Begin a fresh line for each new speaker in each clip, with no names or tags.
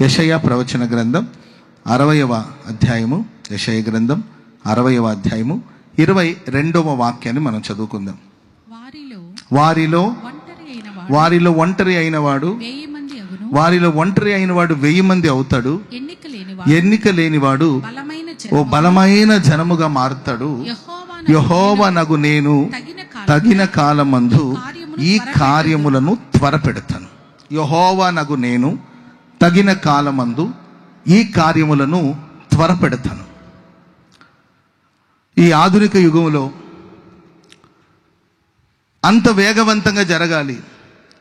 యెషయా ప్రవచన గ్రంథం 60వ అధ్యాయము, యెషయా గ్రంథం 60వ అధ్యాయము 22వ వాక్యాన్ని మనం చదువుకుందాం. వారిలో ఒంటరి అయినవాడు 1000 మంది అవుతాడు. ఎన్నిక లేనివాడు ఓ బలమైన జనముగా మారుతాడు. యెహోవా నగు నేను తగిన కాలమందు ఈ కార్యములను త్వరపెడతాను. యెహోవా నగు నేను తగిన కాలమందు ఈ కార్యములను త్వరపెడతాను. ఈ ఆధునిక యుగంలో అంత వేగవంతంగా జరగాలి,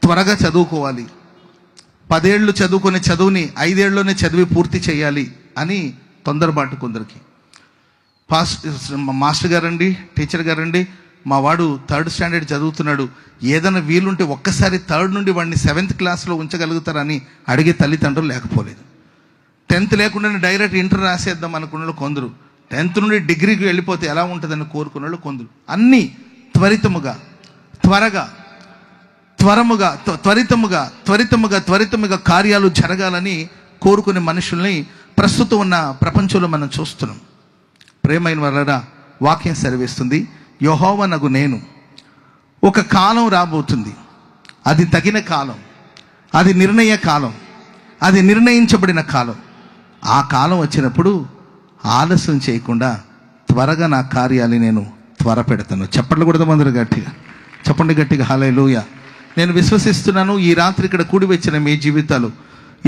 త్వరగా చదువుకోవాలి, 10 ఏళ్ళు చదువుకునే చదువుని 5 ఏళ్ళలోనే చదివి పూర్తి చేయాలి అని తొందరపాటు కొందరికి. మాస్టర్ గారండి, టీచర్ గారండి, మా వాడు 3rd స్టాండర్డ్ చదువుతున్నాడు, ఏదైనా వీలుంటే ఒక్కసారి 3rd నుండి వాడిని 7th క్లాస్లో ఉంచగలుగుతారని అడిగే తల్లిదండ్రులు లేకపోలేదు. 10th లేకుండానే డైరెక్ట్ ఇంటర్ రాసేద్దాం అనుకున్న వాళ్ళు కొందరు, 10th నుండి డిగ్రీకి వెళ్ళిపోతే ఎలా ఉంటుందని కోరుకున్న వాళ్ళు కొందరు. అన్నీ త్వరితముగా కార్యాలు జరగాలని కోరుకునే మనుషుల్ని ప్రస్తుతం ఉన్న ప్రపంచంలో మనం చూస్తున్నాం. ప్రేమైన వారలారా, వాక్యం సెలవిస్తుంది, యెహోవా నగు నేను. ఒక కాలం రాబోతుంది, అది తగిన కాలం, అది నిర్ణయ కాలం, అది నిర్ణయించబడిన కాలం. ఆ కాలం వచ్చినప్పుడు ఆలస్యం చేయకుండా త్వరగా నా కార్యాలు నేను త్వరపెడతాను. చెప్పండి కూడా అందరూ గట్టిగా చెప్పండి, గట్టిగా హల్లెలూయా. నేను విశ్వసిస్తున్నాను, ఈ రాత్రి ఇక్కడ కూడి వచ్చిన మీ జీవితాలు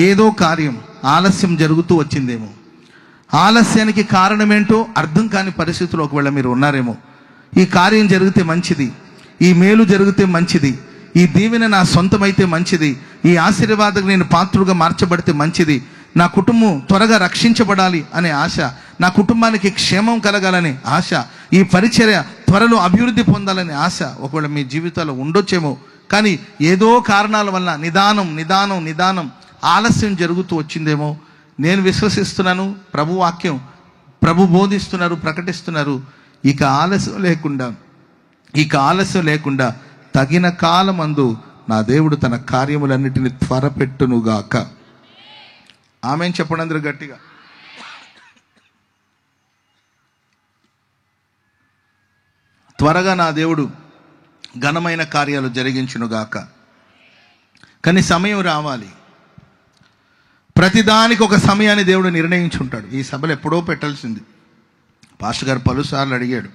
ఏదో కార్యం ఆలస్యం జరుగుతూ వచ్చిందేమో. ఆలస్యానికి కారణం ఏంటో అర్థం కాని పరిస్థితుల్లో ఒకవేళ మీరు ఉన్నారేమో. ఈ కార్యం జరిగితే మంచిది, ఈ మేలు జరిగితే మంచిది, ఈ దీవెన నా సొంతమైతే మంచిది, ఈ ఆశీర్వాదకు నేను పాత్రుగా మార్చబడితే మంచిది, నా కుటుంబం త్వరగా రక్షించబడాలి అనే ఆశ, నా కుటుంబానికి క్షేమం కలగాలనే ఆశ, ఈ పరిచర్య త్వరలో అభివృద్ధి పొందాలనే ఆశ ఒకవేళ మీ జీవితాల్లో ఉండొచ్చేమో. కానీ ఏదో కారణాల వల్ల నిదానం ఆలస్యం జరుగుతూ వచ్చిందేమో. నేను విశ్వసిస్తున్నాను, ప్రభు వాక్యం ప్రభు బోధిస్తున్నారు, ప్రకటిస్తున్నారు, ఇక ఆలస్యం లేకుండా తగిన కాలమందు నా దేవుడు తన కార్యములన్నిటిని త్వరపెట్టునుగాక. ఆమేన్ చెప్పండి అందరూ గట్టిగా. త్వరగా నా దేవుడు ఘనమైన కార్యాలు జరిగించునుగాక. కానీ సమయం రావాలి. ప్రతిదానికి ఒక సమయాన్ని దేవుడు నిర్ణయించుంటాడు. ఈ సభలు ఎప్పుడో పెట్టాల్సింది. పాస్టర్ గారు పలుసార్లు అడిగాడు,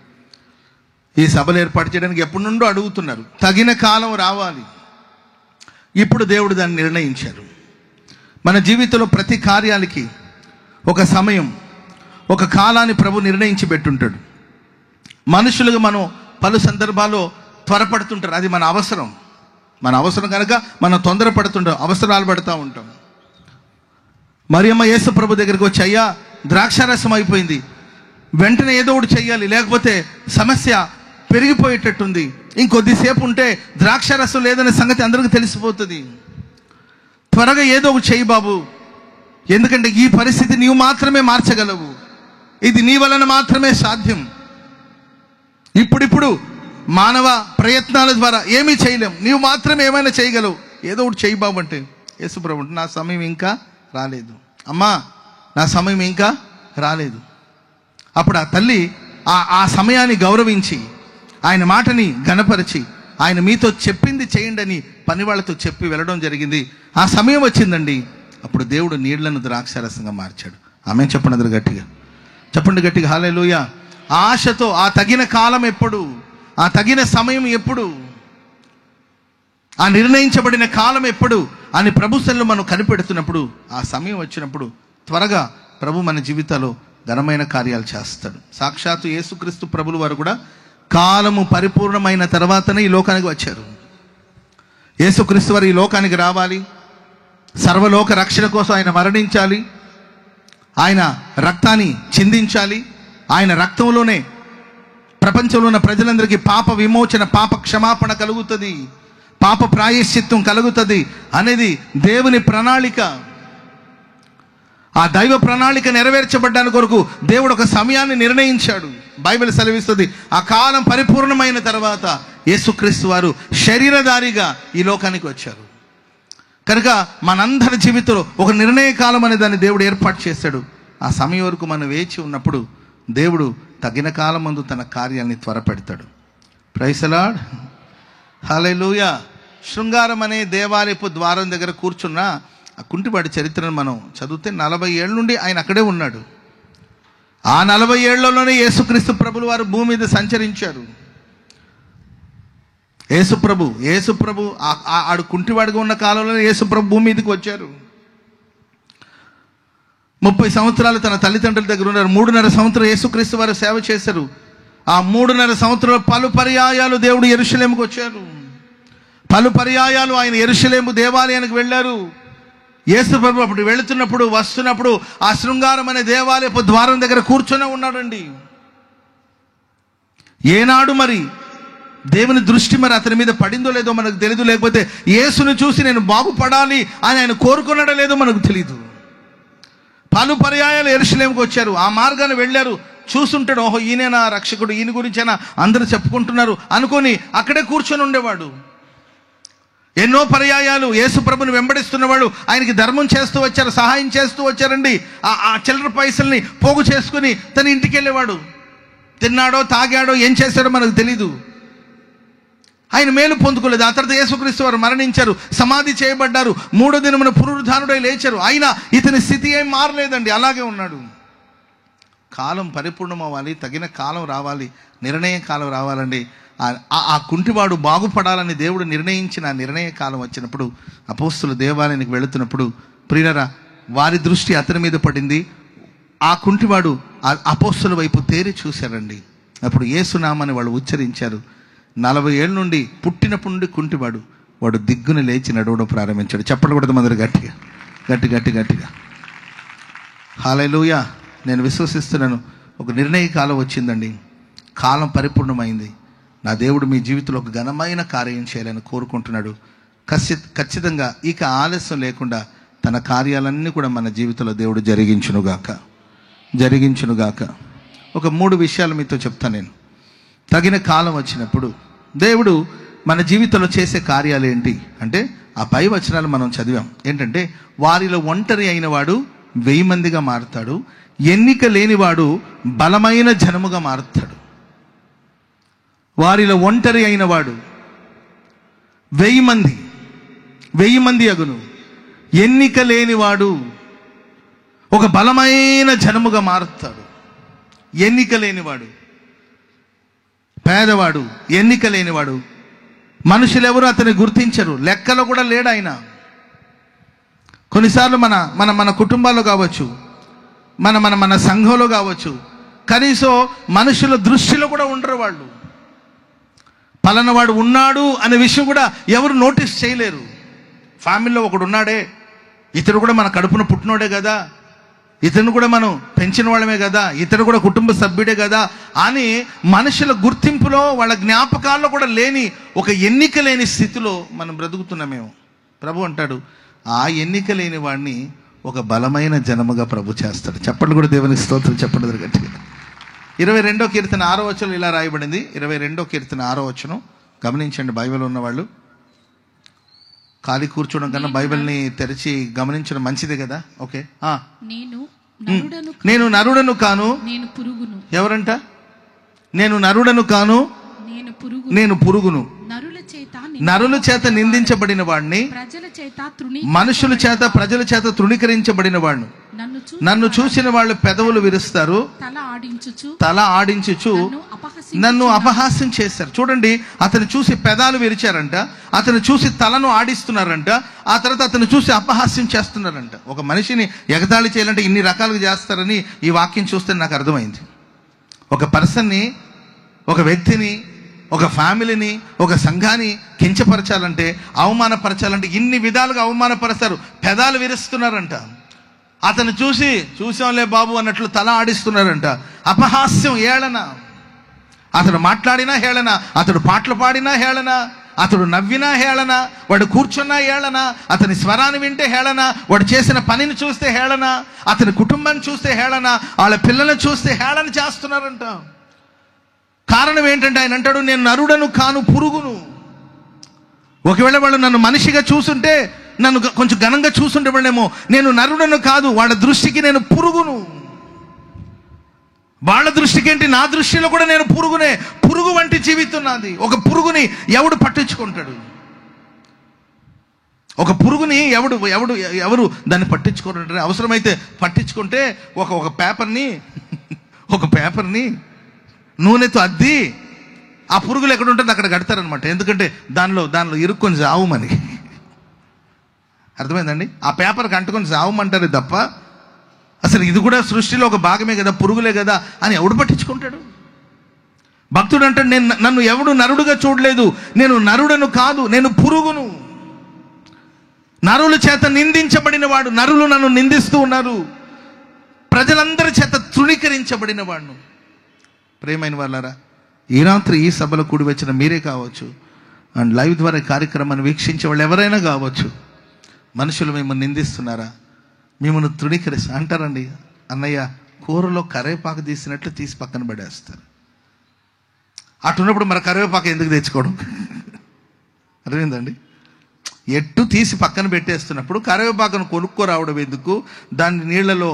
ఈ సభలు ఏర్పాటు చేయడానికి ఎప్పటి నుండో అడుగుతున్నారు. తగిన కాలం రావాలి, ఇప్పుడు దేవుడు దాన్ని నిర్ణయించారు. మన జీవితంలో ప్రతి కార్యాలకి ఒక సమయం, ఒక కాలాన్ని ప్రభు నిర్ణయించి పెట్టుంటాడు. మనుషులుగా మనం పలు సందర్భాల్లో త్వరపడుతుంటారు, అది మన అవసరం కనుక మనం తొందరపడుతుంటాం, అవసరాలు పడుతూ ఉంటాం. మరియమ్మ యేసు ప్రభు దగ్గరికి వచ్చి, అయ్యా ద్రాక్షారసం అయిపోయింది, వెంటనే ఏదో ఒకటి చెయ్యాలి, లేకపోతే సమస్య పెరిగిపోయేటట్టుంది, ఇంకొద్దిసేపు ఉంటే ద్రాక్షారసం లేదనే సంగతి అందరికీ తెలిసిపోతుంది, త్వరగా ఏదో ఒకటి చెయ్యి బాబు, ఎందుకంటే ఈ పరిస్థితి నీవు మాత్రమే మార్చగలవు, ఇది నీ వలన మాత్రమే సాధ్యం, ఇప్పుడు మానవ ప్రయత్నాల ద్వారా ఏమీ చేయలేం, నీవు మాత్రమే ఏమైనా చేయగలవు, ఏదో ఒకటి చెయ్యి బాబు అంటే, యేసు ప్రభు నా సమయం ఇంకా రాలేదు, అమ్మా నా సమయం ఇంకా రాలేదు. అప్పుడు ఆ తల్లి ఆ సమయాన్ని గౌరవించి, ఆయన మాటని ఘనపరిచి, ఆయన మీతో చెప్పింది చేయండి అని పని వాళ్ళతో చెప్పి వెళ్ళడం జరిగింది. ఆ సమయం వచ్చిందండి, అప్పుడు దేవుడు నీళ్లను ద్రాక్షారసంగా మార్చాడు. ఆమె చెప్పండి అందరూ గట్టిగా, చెప్పండి గట్టిగా హల్లెలూయా. ఆశతో ఆ తగిన కాలం ఎప్పుడు, ఆ తగిన సమయం ఎప్పుడు, ఆ నిర్ణయించబడిన కాలం ఎప్పుడు అని ప్రభుత్వంలో మనం కనిపెడుతున్నప్పుడు, ఆ సమయం వచ్చినప్పుడు త్వరగా ప్రభు మన జీవితాల్లో ఘనమైన కార్యాలు చేస్తాడు. సాక్షాత్తు యేసుక్రీస్తు ప్రభులు వారు కూడా కాలము పరిపూర్ణమైన తర్వాతనే ఈ లోకానికి వచ్చారు. యేసుక్రీస్తు వారు ఈ లోకానికి రావాలి, సర్వలోక రక్షణ కోసం ఆయన మరణించాలి, ఆయన రక్తాన్ని చిందించాలి, ఆయన రక్తంలోనే ప్రపంచంలో ఉన్న ప్రజలందరికీ పాప విమోచన, పాప క్షమాపణ కలుగుతుంది, పాప ప్రాయశ్చిత్తం కలుగుతుంది అనేది దేవుని ప్రణాళిక. ఆ దైవ ప్రణాళిక నెరవేర్చబడ్డానికి కొరకు దేవుడు ఒక సమయాన్ని నిర్ణయించాడు. బైబిల్ సెలవిస్తుంది, ఆ కాలం పరిపూర్ణమైన తర్వాత యేసుక్రీస్తు వారు శరీరధారిగా ఈ లోకానికి వచ్చారు. కనుక మనందరి జీవితంలో ఒక నిర్ణయ కాలం అనే దాన్ని దేవుడు ఏర్పాటు చేశాడు. ఆ సమయం వరకు మనం వేచి ఉన్నప్పుడు దేవుడు తగిన కాలం ముందు తన కార్యాన్ని త్వరపెడతాడు. ప్రైజ్ ది లార్డ్, హల్లెలూయా. శృంగారం అనే దేవాలయపు ద్వారం దగ్గర కూర్చున్న ఆ కుంటివాడి చరిత్రను మనం చదివితే 40 ఏళ్ళ నుండి ఆయన అక్కడే ఉన్నాడు. ఆ 40 ఏళ్లలోనే యేసుక్రీస్తు ప్రభులు వారు భూమి మీద సంచరించారు. యేసుప్రభు ఆడు కుంటివాడిగా ఉన్న కాలంలోనే యేసుప్రభు భూమి మీదకి వచ్చారు. 30 సంవత్సరాలు తన తల్లిదండ్రుల దగ్గర ఉన్నారు. 3.5 సంవత్సరం యేసుక్రీస్తు వారు సేవ చేశారు. ఆ 3.5 సంవత్సరాలు పలు పర్యాయాలు దేవుడు యెరూషలేముకు వచ్చారు. పలు పర్యాయాలు ఆయన యెరూషలేము దేవాలయానికి వెళ్ళారు. యేసుప్రభు అప్పుడు వెళుతున్నప్పుడు వస్తున్నప్పుడు ఆ శృంగారం అనే దేవాలయపు ద్వారం దగ్గర కూర్చొని ఉన్నాడండి. ఏనాడు మరి దేవుని దృష్టి మరి అతని మీద పడిందో లేదో మనకు తెలియదు. లేకపోతే యేసును చూసి నేను బాగుపడాలి అని ఆయన కోరుకున్నాడో లేదో మనకు తెలియదు. పలు పర్యాయాలు యెరూషలేముకు వచ్చారు. ఆ మార్గాన్ని వెళ్ళారు. చూసుంటాడు, ఓహో ఈయన రక్షకుడు, ఈయన గురించైనా అందరూ చెప్పుకుంటున్నారు అనుకొని అక్కడే కూర్చొని ఉండేవాడు. ఎన్నో పర్యాయాలు యేసు ప్రభుని వెంబడిస్తున్నవాడు ఆయనకి ధర్మం చేస్తూ వచ్చారు, సహాయం చేస్తూ వచ్చారండి. ఆ చిల్లర పైసల్ని పోగు చేసుకుని తన ఇంటికి వెళ్ళేవాడు. తిన్నాడో తాగాడో ఏం చేశాడో మనకు తెలీదు. ఆయన మేలు పొందుకోలేదు. ఆ తర్వాత యేసుక్రీస్తు వారు మరణించారు, సమాధి చేయబడ్డారు, 3వ దినమున పునరుద్ధానుడై లేచారు. అయినా ఇతని స్థితి ఏం మారలేదండి, అలాగే ఉన్నాడు. కాలం పరిపూర్ణం అవ్వాలి, తగిన కాలం రావాలి, నిర్ణయ కాలం రావాలండి. ఆ కుంటివాడు బాగుపడాలని దేవుడు నిర్ణయించిన ఆ నిర్ణయ కాలం వచ్చినప్పుడు అపోస్తులు దేవాలయానికి వెళుతున్నప్పుడు ప్రియులారా వారి దృష్టి అతని మీద పడింది. ఆ కుంటివాడు అపోస్తుల వైపు తేరి చూశారండి. అప్పుడు యేసునామాన్ని వాళ్ళు ఉచ్చరించారు. 40 ఏళ్ళ నుండి పుట్టినప్పటి నుండి కుంటివాడు వాడు దిగ్గున లేచి నడవడం ప్రారంభించాడు. చెప్పకూడదు మొదలు గట్టిగా హల్లెలూయా. నేను విశ్వసిస్తున్నాను, ఒక నిర్ణయ కాలం వచ్చిందండి, కాలం పరిపూర్ణమైంది. నా దేవుడు మీ జీవితంలో ఒక ఘనమైన కార్యం చేయాలని కోరుకుంటున్నాడు. ఖచ్చితంగా ఇక ఆలస్యం లేకుండా తన కార్యాలన్నీ కూడా మన జీవితంలో దేవుడు జరిగించునుగాక. ఒక 3 విషయాలు మీతో చెప్తాను నేను. తగిన కాలం వచ్చినప్పుడు దేవుడు మన జీవితంలో చేసే కార్యాలు ఏంటి అంటే, ఆ పై వచనాలు మనం చదివాం. ఏంటంటే, వారిలో ఒంటరి అయిన వాడు 1000 మందిగా మారుతాడు, ఎన్నిక లేనివాడు బలమైన జనముగా మారుతాడు. వారిలో ఒంటరి అయిన వాడు 1000 మంది అగును, ఎన్నిక లేనివాడు ఒక బలమైన జనముగా మారుతాడు. ఎన్నిక లేనివాడు, పేదవాడు, ఎన్నిక లేనివాడు, మనుషులెవరు అతన్ని గుర్తించరు, లెక్కలో కూడా లేడు ఆయన. కొన్నిసార్లు మన కుటుంబాల్లో కావచ్చు, మన సంఘంలో కావచ్చు, కనీసం మనుషుల దృష్టిలో కూడా ఉండరు వాళ్ళు. పలానా వాడు ఉన్నాడు అనే విషయం కూడా ఎవరు నోటీస్ చేయలేరు. ఫ్యామిలీలో ఒకడు ఉన్నాడే, ఇతడు కూడా మన కడుపున పుట్టినోడే కదా, ఇతను కూడా మనం పెంచిన వాళ్ళమే కదా, ఇతడు కూడా కుటుంబ సభ్యుడే కదా అని మనుషుల గుర్తింపులో వాళ్ళ జ్ఞాపకాల్లో కూడా లేని ఒక ఎన్నిక లేని స్థితిలో మనం బ్రతుకుతున్నామేమో. ప్రభు అంటాడు, ఆ ఎన్నిక లేని వాడిని ఒక బలమైన జనముగా ప్రభు చేస్తాడు. చెప్పండి కూడా దేవునికి స్తోత్రం చెప్పండి గట్టిగా. 22వ కీర్తన 6వ వచనం ఇలా రాయబడింది. 22వ కీర్తన 6వ వచనం గమనించండి. బైబిల్ ఉన్న వాళ్ళు ఖాళీ కూర్చోవడం కన్నా బైబిల్ని తెరిచి గమనించడం మంచిదే కదా. ఓకే. నేను నరుడను కాను, ఎవరంట? నేను నరుడను కాను, నేను పురుగును, నరుల చేత నిందించబడిన వాడిని, మనుషుల చేత ప్రజల చేత తృణీకరించబడిన వాడిని. నన్ను చూసిన వాళ్ళు పెదవులు విరుస్తారు, తల ఆడించుచు నన్ను అపహాస్యం చేశారు. చూడండి, అతను చూసి పెదాలు విరిచారంట, అతను చూసి తలను ఆడిస్తున్నారంట, ఆ తర్వాత అతను చూసి అపహాస్యం చేస్తున్నారంట. ఒక మనిషిని ఎగతాళి చేయాలంటే ఇన్ని రకాలుగా చేస్తారని ఈ వాక్యం చూస్తే నాకు అర్థమైంది. ఒక పర్సన్ని, ఒక వ్యక్తిని, ఒక ఫ్యామిలీని, ఒక సంఘాన్ని కించపరచాలంటే, అవమానపరచాలంటే ఇన్ని విధాలుగా అవమానపరుస్తారు. పెదాలు విరుస్తున్నారంట, అతను చూసాంలే బాబు అన్నట్లు తల ఆడిస్తున్నారంట. అపహాస్యం, హేళన. అతడు మాట్లాడినా హేళన, అతడు పాటలు పాడినా హేళన, అతడు నవ్వినా హేళన, వాడు కూర్చున్నా హేళన, అతని స్వరాన్ని వింటే హేళన, వాడు చేసిన పనిని చూస్తే హేళన, అతని కుటుంబాన్ని చూస్తే హేళన, వాళ్ళ పిల్లల్ని చూస్తే హేళన చేస్తున్నారంట. కారణం ఏంటంటే ఆయన అంటాడు, నేను నరుడను కాను, పురుగును. ఒకవేళ వాళ్ళు నన్ను మనిషిగా చూసుంటే నన్ను కొంచెం ఘనంగా చూసుండేవాడేమో. నేను నరుడను కాదు, వాళ్ళ దృష్టికి నేను పురుగును. వాళ్ళ దృష్టికి ఏంటి, నా దృష్టిలో కూడా నేను పురుగునే. పురుగు వంటి జీవితం నాది. ఒక పురుగుని ఎవడు పట్టించుకుంటాడు? ఒక పురుగుని ఎవరు దాన్ని పట్టించుకోరంటే, అవసరమైతే పట్టించుకుంటే ఒక పేపర్ని నూనెతో అద్ది ఆ పురుగులు ఎక్కడ ఉంటుంది అక్కడ కడతారనమాట. ఎందుకంటే దానిలో ఇరుక్కొని చావుమని. అర్థమైందండి? ఆ పేపర్కి అంటుకొని చావమంటారు తప్ప అసలు ఇది కూడా సృష్టిలో ఒక భాగమే కదా, పురుగులే కదా అని ఎవడు పట్టించుకుంటాడు? భక్తుడు అంటే నన్ను ఎవడు నరుడుగా చూడలేదు, నేను నరుడను కాదు, నేను పురుగును. నరుల చేత నిందించబడిన వాడు. నరులు నన్ను నిందిస్తూ ఉన్నారు, ప్రజలందరి చేత తృణీకరించబడిన వాడును. ప్రియమైన వాళ్ళారా, ఈ రాత్రి ఈ సభలో కూడి వచ్చిన మీరే కావచ్చు, అండ్ లైవ్ ద్వారా కార్యక్రమాన్ని వీక్షించే వాళ్ళు ఎవరైనా కావచ్చు, మనుషులు మిమ్మల్ని నిందిస్తున్నారా? మిమ్మల్ని తృణీకరిస్తా అంటారండి. అన్నయ్య, కూరలో కరివేపాకు తీసినట్లు తీసి పక్కన పడేస్తారు. అటున్నప్పుడు మరి కరివేపాకు ఎందుకు తెచ్చుకోవడం? అర్థమైందండి? ఎట్టు తీసి పక్కన పెట్టేస్తున్నప్పుడు కరివేపాకును కొనుక్కో రావడం ఎందుకు? దాన్ని నీళ్లలో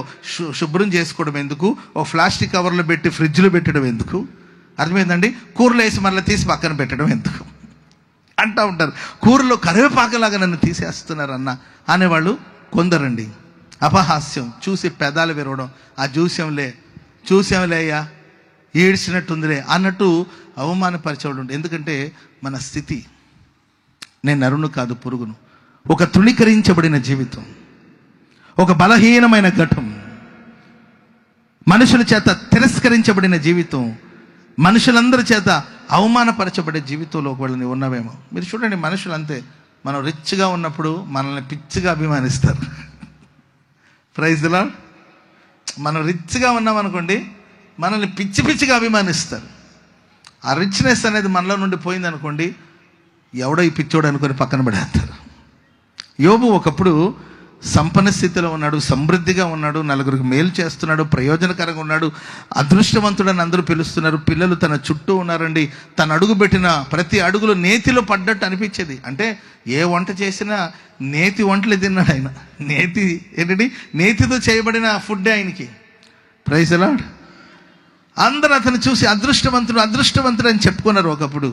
శుభ్రం చేసుకోవడం ఎందుకు? ఒక ప్లాస్టిక్ కవర్లో పెట్టి ఫ్రిడ్జ్లో పెట్టడం ఎందుకు? అర్థమైందండి? కూరలో వేసి మళ్ళీ తీసి పక్కన పెట్టడం ఎందుకు అంటూ ఉంటారు. కూరలో కరివేపాకులాగా నన్ను తీసేస్తున్నారు అన్న అనేవాళ్ళు కొందరండి. అపహాస్యం చూసి పెదాలు విరవడం, ఆ చూసాంలే అయ్యా, ఏడ్చినట్టుందిలే అన్నట్టు అవమానపరిచేవాడు ఉంటుంది. ఎందుకంటే మన స్థితి, నేను నరును కాదు, పురుగును. ఒక తృణీకరించబడిన జీవితం, ఒక బలహీనమైన ఘటం, మనుషుల చేత తిరస్కరించబడిన జీవితం, మనుషులందరి చేత అవమానపరచబడే జీవితంలో వాళ్ళని ఉన్నవేమో. మీరు చూడండి, మనుషులు అంతే. మనం రిచ్గా ఉన్నప్పుడు మనల్ని పిచ్చిగా అభిమానిస్తారు. Praise the lord. మనం రిచ్గా ఉన్నామనుకోండి, మనల్ని పిచ్చిగా అభిమానిస్తారు. ఆ రిచ్నెస్ అనేది మనలో నుండి పోయిందనుకోండి, ఎవడో ఈ పిచ్చోడు అనుకొని పక్కన పడేస్తారు. యోబు ఒకప్పుడు సంపన్న స్థితిలో ఉన్నాడు, సమృద్ధిగా ఉన్నాడు, నలుగురికి మేలు చేస్తున్నాడు, ప్రయోజనకరంగా ఉన్నాడు, అదృష్టవంతుడని అందరూ పిలుస్తున్నారు, పిల్లలు తన చుట్టూ ఉన్నారండి. తను అడుగుపెట్టిన ప్రతి అడుగులో నేతిలో పడ్డట్టు అనిపించేది. అంటే ఏ వంట చేసినా నేతి వంటలు తిన్నాడు ఆయన. నేతితో చేయబడిన ఫుడ్ ఆయనకి. Praise the Lord. అందరూ అతను చూసి అదృష్టవంతుడు అని చెప్పుకున్నారు ఒకప్పుడు.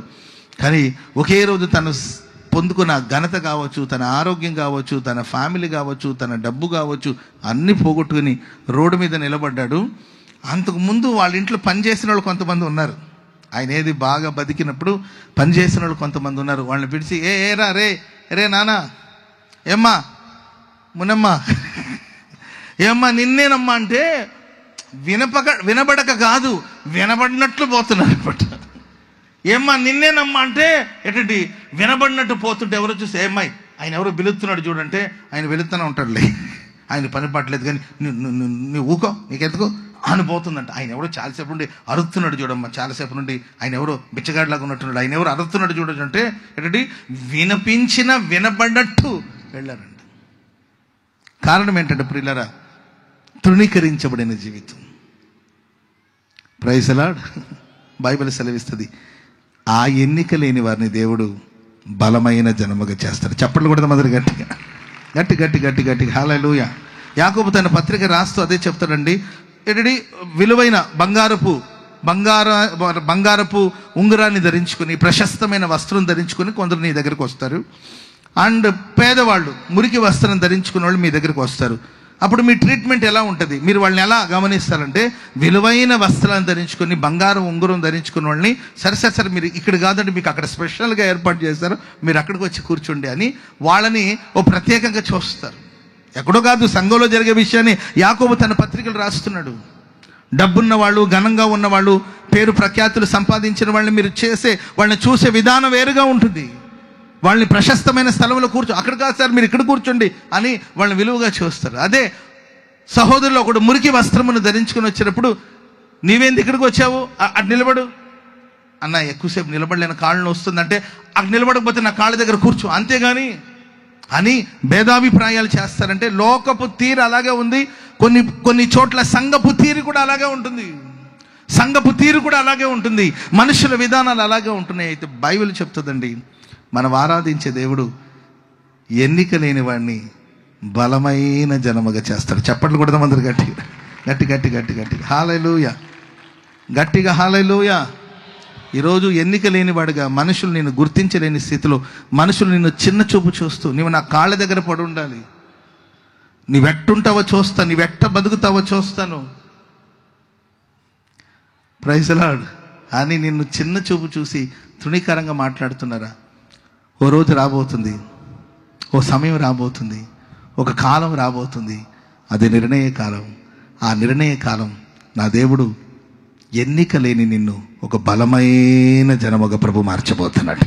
కానీ ఒకే రోజు తను పొందుకున్న ఘనత కావచ్చు, తన ఆరోగ్యం కావచ్చు, తన ఫ్యామిలీ కావచ్చు, తన డబ్బు కావచ్చు, అన్నీ పోగొట్టుకుని రోడ్డు మీద నిలబడ్డాడు. అంతకుముందు వాళ్ళ ఇంట్లో పనిచేసిన వాళ్ళు కొంతమంది ఉన్నారు. ఆయన ఏది బాగా బతికినప్పుడు పనిచేసిన వాళ్ళు కొంతమంది ఉన్నారు. వాళ్ళని పిలిచి ఏరా రే నానా, ఏమ్మా మునమ్మా, ఏమ్మా నిన్నేనమ్మా అంటే వినబడక కాదు, వినబడినట్లు పోతున్నారు అనమాట. ఏమ్మా నిన్నేనమ్మా అంటే ఎటువంటి వినబడినట్టు పోతుంటే ఎవరో చూస్తే, ఏమ్మాయి ఆయన ఎవరో పిలుస్తున్నాడు చూడంటే, ఆయన వెళుతూనే ఉంటాడులే, ఆయన పని పట్టలేదు కానీ నువ్వు ఊకో, నీకెందుకో అని పోతుందంట. ఆయన ఎవరో చాలాసేపు నుండి అరుస్తున్నాడు చూడమ్మా, చాలాసేపు నుండి ఆయన ఎవరో బిచ్చగాడిలాగా ఉన్నట్టున్నాడు, ఆయన ఎవరో అరుస్తున్నాడు చూడచ్చు అంటే ఎటువంటి వినబడినట్టు వెళ్ళారంట. కారణం ఏంటంటే ప్రియులారా, తృణీకరించబడిన జీవితం. Praise the lord. బైబిల్ సెలవిస్తుంది, ఆ ఎన్నిక లేని వారిని దేవుడు బలమైన జనముగా చేస్తాడు. చప్పట్లు కూడా మొదలు గట్టి హల్లెలూయా. యాకోబు తన పత్రిక రాస్తూ అదే చెప్తాడండి. ఏంటంటే విలువైన బంగారపు ఉంగరాన్ని ధరించుకుని, ప్రశస్తమైన వస్త్రం ధరించుకుని కొందరు నీ దగ్గరకు వస్తారు. అండ్ పేదవాళ్ళు మురికి వస్త్రం ధరించుకున్న వాళ్ళు మీ దగ్గరకు వస్తారు. అప్పుడు మీ ట్రీట్మెంట్ ఎలా ఉంటుంది? మీరు వాళ్ళని ఎలా గమనిస్తారంటే, విలువైన వస్త్రాలను ధరించుకొని, బంగారం ఉంగరం ధరించుకున్న వాళ్ళని సరే మీరు ఇక్కడ కాదంటే మీకు అక్కడ స్పెషల్గా ఏర్పాటు చేస్తారు, మీరు అక్కడికి వచ్చి కూర్చోండి అని వాళ్ళని ఓ ప్రత్యేకంగా చూస్తారు. ఎక్కడో కాదు, సంఘంలో జరిగే విషయాన్ని యాకోబు తన పత్రికలు రాస్తున్నాడు. డబ్బున్న వాళ్ళు, ఘనంగా ఉన్నవాళ్ళు, పేరు ప్రఖ్యాతులు సంపాదించిన వాళ్ళని మీరు వాళ్ళని చూసే విధానం వేరుగా ఉంటుంది. వాళ్ళని ప్రశస్తమైన స్థలంలో అక్కడ కాదు సార్ మీరు ఇక్కడ కూర్చోండి అని వాళ్ళని విలువగా చూస్తారు. అదే సహోదరులు ఒకడు మురికి వస్త్రమును ధరించుకుని వచ్చినప్పుడు, నీవేంది ఇక్కడికి వచ్చావు, అటు నిలబడు అన్న, ఎక్కువసేపు నిలబడలేని కాళ్ళను వస్తుందంటే అక్కడ నిలబడకపోతే నా కాళ్ళ దగ్గర కూర్చో, అంతేగాని అని భేదాభిప్రాయాలు చేస్తారంటే లోకపు తీరు అలాగే ఉంది. కొన్ని చోట్ల సంఘపు తీరు కూడా అలాగే ఉంటుంది. మనుషుల విధానాలు అలాగే ఉంటున్నాయి. అయితే బైబిల్ చెప్తుందండి, మనం ఆరాధించే దేవుడు ఎన్నిక లేని వాడిని బలమైన జనముగా చేస్తాడు. చప్పట్లు కొడదాం అందరు గట్టిగా, గట్టి గట్టి గట్టి గట్టిగా హల్లెలూయా, గట్టిగా హల్లెలూయా. ఈరోజు ఎన్నిక లేనివాడుగా, మనుషులు నిన్ను గుర్తించలేని స్థితిలో, మనుషులు నిన్ను చిన్న చూపు చూస్తూ, నీవు నా కాళ్ళ దగ్గర పడి ఉండాలి, నీవెట్టుంటావో చూస్తాను, నీవెట్ట బతుకుతావో చూస్తాను, ప్రైజ్ ది లార్డ్ అని నిన్ను చిన్న చూపు చూసి తృణీకరంగా మాట్లాడుతున్నారా? ఓ రోజు రాబోతుంది, ఓ సమయం రాబోతుంది, ఒక కాలం రాబోతుంది, అది నిర్ణయ కాలం. ఆ నిర్ణయ కాలం నా దేవుడు ఎన్నిక లేని నిన్ను ఒక బలమైన జనముగా ప్రభు మార్చబోతున్నాడు.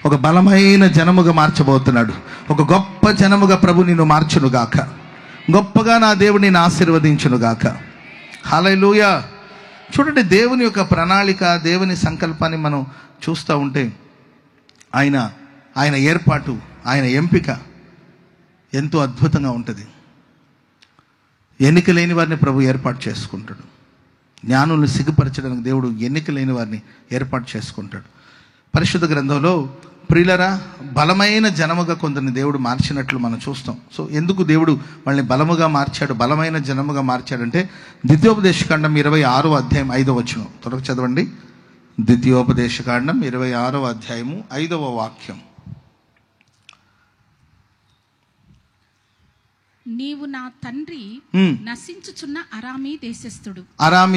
ఒక బలమైన జనముగా మార్చబోతున్నాడు. ఒక గొప్ప జనముగా ప్రభు నిన్ను మార్చునుగాక. గొప్పగా నా దేవుడు నిన్ను ఆశీర్వదించునుగాక. హల్లెలూయా. చూడండి, దేవుని యొక్క ప్రణాళిక, దేవుని సంకల్పాన్ని మనం చూస్తూ ఉంటే ఆయన ఏర్పాటు, ఆయన ఎంపిక ఎంతో అద్భుతంగా ఉంటుంది. ఎన్నిక లేని వారిని ప్రభు ఏర్పాటు చేసుకుంటాడు. జ్ఞానులను సిగ్గుపరచడానికి దేవుడు ఎన్నిక లేని వారిని ఏర్పాటు చేసుకుంటాడు. పరిశుద్ధ గ్రంథంలో ప్రియులరా, బలమైన జనముగా కొందరిని దేవుడు మార్చినట్లు మనం చూస్తాం. సో ఎందుకు దేవుడు వాళ్ళని బలముగా మార్చాడు, బలమైన జనముగా మార్చాడంటే, ద్వితీయోపదేశకాండం 26వ అధ్యాయం 5వ వచనం త్వరగా చదవండి. ద్వితీయోపదేశకాండం 26వ అధ్యాయము 5వ వాక్యం.
నీవు నా తండ్రి నశించుచున్న అరామీ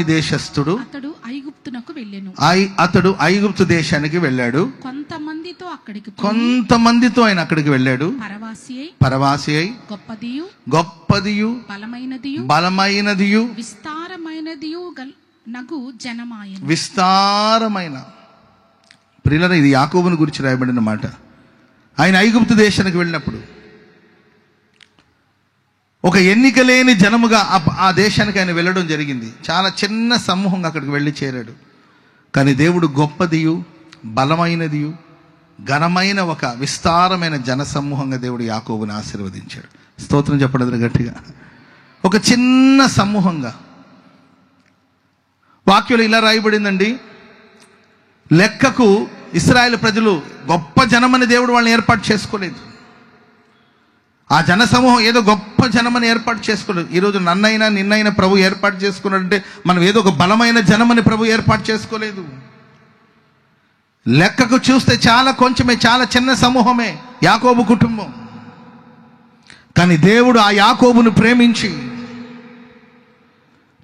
దేశస్థుడు అతడు ఐగుప్తునకు వెళ్ళెను.
అతడు ఐగుప్తు దేశానికి వెళ్ళాడు. కొంతమందితో ఆయన అక్కడికి వెళ్ళాడు. పరవాసి అయి గొప్పదియు బలమైనదియు విస్తారమైన. ప్రియులారా, ఇది యాకోబుని గురించి రాయబడిన మాట. ఆయన ఐగుప్తు దేశానికి వెళ్ళినప్పుడు ఒక ఎన్నిక లేని జనముగా ఆ దేశానికి ఆయన వెళ్ళడం జరిగింది. చాలా చిన్న సమూహంగా అక్కడికి వెళ్ళి చేరాడు. కానీ దేవుడు గొప్పదియు బలమైనదియు ఘనమైన ఒక విస్తారమైన జన సమూహంగా దేవుడు యాకోబుని ఆశీర్వదించాడు. స్తోత్రం చెప్పడం గట్టిగా. ఒక చిన్న సమూహంగా. వాక్యంలో ఇలా రాయబడిందండి, లెక్కకు ఇశ్రాయేలు ప్రజలు గొప్ప జనమని దేవుడు వాళ్ళని ఏర్పాటు చేసుకోలేదు. ఆ జన సమూహం ఏదో గొప్ప జనమని ఏర్పాటు చేసుకోలేదు. ఈరోజు నన్నైనా నిన్నైనా ప్రభు ఏర్పాటు చేసుకున్నాడంటే మనం ఏదో ఒక బలమైన జనమని ప్రభు ఏర్పాటు చేసుకోలేదు. లెక్కకు చూస్తే చాలా కొంచెమే, చాలా చిన్న సమూహమే యాకోబు కుటుంబం. కానీ దేవుడు ఆ యాకోబును ప్రేమించి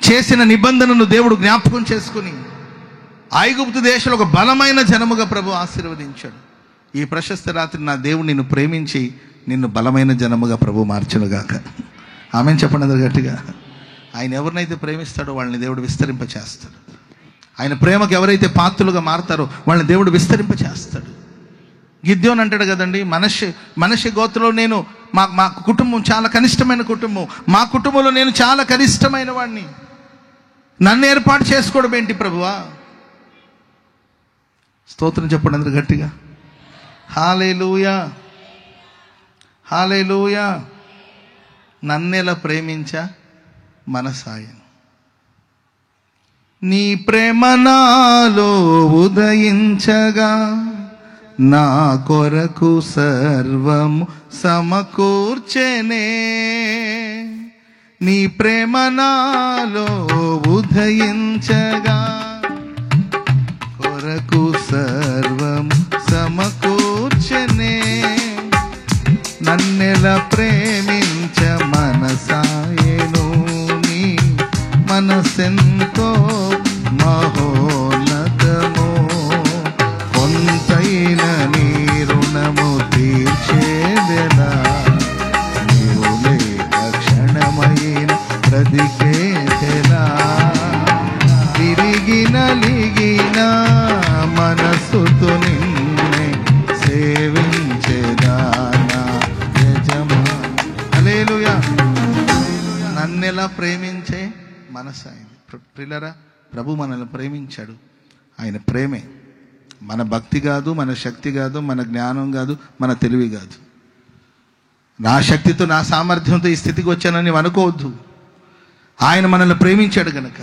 చేసిన నిబంధనను దేవుడు జ్ఞాపకం చేసుకుని ఐగుప్తు దేశంలో ఒక బలమైన జనముగా ప్రభు ఆశీర్వదించాడు. ఈ ప్రశస్త రాత్రి నా దేవుడు నిన్ను ప్రేమించి నిన్ను బలమైన జనముగా ప్రభు మార్చునుగాక. ఆమెన్ చెప్పండి అందరు గట్టిగా. ఆయన ఎవరినైతే ప్రేమిస్తాడో వాళ్ళని దేవుడు విస్తరింపచేస్తాడు. ఆయన ప్రేమకు ఎవరైతే పాత్రులుగా మారతారో వాళ్ళని దేవుడు విస్తరింపచేస్తాడు. గిద్యోను అంటాడు కదండి, మనషే గోత్రంలో నేను మా కుటుంబం చాలా కనిష్టమైన కుటుంబం, మా కుటుంబంలో నేను చాలా కనిష్టమైన వాడిని, నన్ను ఏర్పాటు చేసుకోవడం ఏంటి ప్రభువా? స్తోత్రం చెప్పండి అందరు గట్టిగా. హల్లెలూయా, హల్లెలూయా. నన్నెలా ప్రేమించా మనసాయను, నీ ప్రేమ నాలో ఉదయించగా, నా కొరకు సర్వము సమకూర్చెనే. నీ ప్రేమ నాలో ఉదయించగా, కొరకు సర్వము సమకూర్చెనే. నన్నెలా ప్రేమించ మనసాయను, నీ మనసెంతో మహోన్నతము. కొంతైన నీ రుణము తీర్చేదెలా, నీవు లేక క్షణమైన బ్రతికేదెలా. తిరిగి నలిగిన మనసుతో నిన్నే సేవించేదానా యజమా. హల్లెలూయా. నన్నెలా ప్రేమించే మనసు ఆయన. ప్రియులారా, ప్రభు మనల్ని ప్రేమించాడు. ఆయన ప్రేమే. మన భక్తి కాదు, మన శక్తి కాదు, మన జ్ఞానం కాదు, మన తెలివి కాదు. నా శక్తితో నా సామర్థ్యంతో ఈ స్థితికి వచ్చానని అనుకోవద్దు. ఆయన మనల్ని ప్రేమించాడు కనుక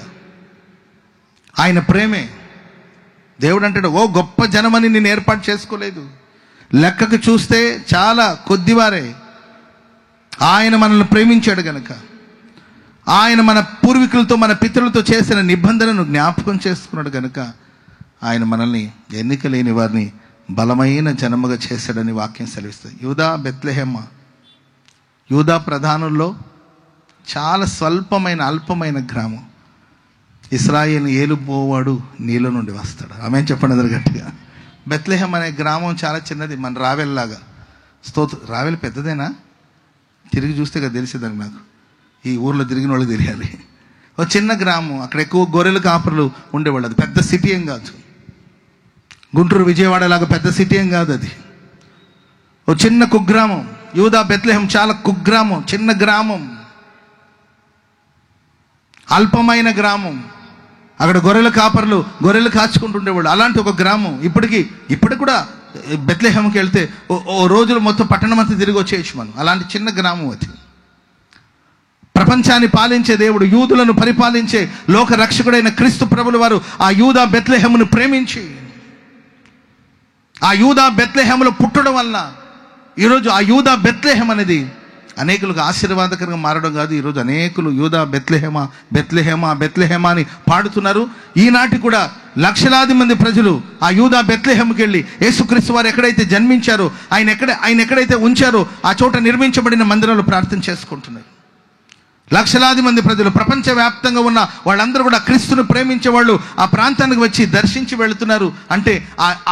ఆయన ప్రేమే. దేవుడు అంటాడు, ఓ గొప్ప జనమని నేను ఏర్పాటు చేసుకోలేదు, లెక్కకు చూస్తే చాలా కొద్దివారే. ఆయన మనల్ని ప్రేమించాడు గనక, ఆయన మన పూర్వీకులతో మన పితరులతో చేసిన నిబంధనను జ్ఞాపకం చేసుకున్నాడు గనక ఆయన మనల్ని ఎన్నిక లేని వారిని బలమైన జనముగా చేశాడని వాక్యం సెలవిస్తుంది. యూదా బెత్లెహేమ, యూదా ప్రధానుల్లో చాలా స్వల్పమైన అల్పమైన గ్రామం. ఇశ్రాయేలు ఏలుబోవాడు నీళ్ళ నుండి వస్తాడు. ఆమేన్ చెప్పండి అందరు గట్టిగా. బెత్లెహేం అనే గ్రామం చాలా చిన్నది, మన రావెల్లాగా. రావెల్ పెద్దదేనా? తిరిగి చూస్తే కదా తెలిసేదానికి. నాకు ఈ ఊర్లో తిరిగిన వాళ్ళకి తెలియాలి. ఒక చిన్న గ్రామం, అక్కడ ఎక్కువ గొర్రెల కాపరులు ఉండేవాళ్ళు. అది పెద్ద సిటీ ఏం కాదు, గుంటూరు విజయవాడ లాగా పెద్ద సిటీ ఏం కాదు. అది ఒక చిన్న కుగ్రామం. యూదా బెత్లెహేం చాలా కుగ్రామం, చిన్న గ్రామం, అల్పమైన గ్రామం. అక్కడ గొర్రెల కాపరులు గొర్రెలు కాచుకుంటుండేవాళ్ళు. అలాంటి ఒక గ్రామం. ఇప్పటికి కూడా బెత్లెహేంకి వెళ్తే ఓ రోజులు మొత్తం పట్టణం అంతా తిరిగి వచ్చేయచ్చు మనం. అలాంటి చిన్న గ్రామం అది. ప్రపంచాన్ని పాలించే దేవుడు, యూదులను పరిపాలించే లోక రక్షకుడైన క్రీస్తు ప్రభుల వారు ఆ యూదా బెత్లెహేమును ప్రేమించి, ఆ యూదా బెత్లెహేములో పుట్టడం వలన ఈరోజు ఆ యూదా బెత్లెహేం అనేది అనేకులకు ఆశీర్వాదకరంగా మారడం కాదు. ఈరోజు అనేకులు యూదా బెత్లెహేమా బెత్లెహేమా బెత్లెహేమా అని పాడుతున్నారు. ఈనాటి కూడా లక్షలాది మంది ప్రజలు ఆ యూదా బెత్లెహేంకి వెళ్ళి యేసుక్రీస్తు వారు ఎక్కడైతే జన్మించారో, ఆయన ఎక్కడైతే ఉంచారో ఆ చోట నిర్మించబడిన మందిరాలు ప్రార్థన చేసుకుంటున్నారు. లక్షలాది మంది ప్రజలు ప్రపంచవ్యాప్తంగా ఉన్న వాళ్ళందరూ కూడా క్రీస్తును ప్రేమించే వాళ్ళు ఆ ప్రాంతానికి వచ్చి దర్శించి వెళుతున్నారు. అంటే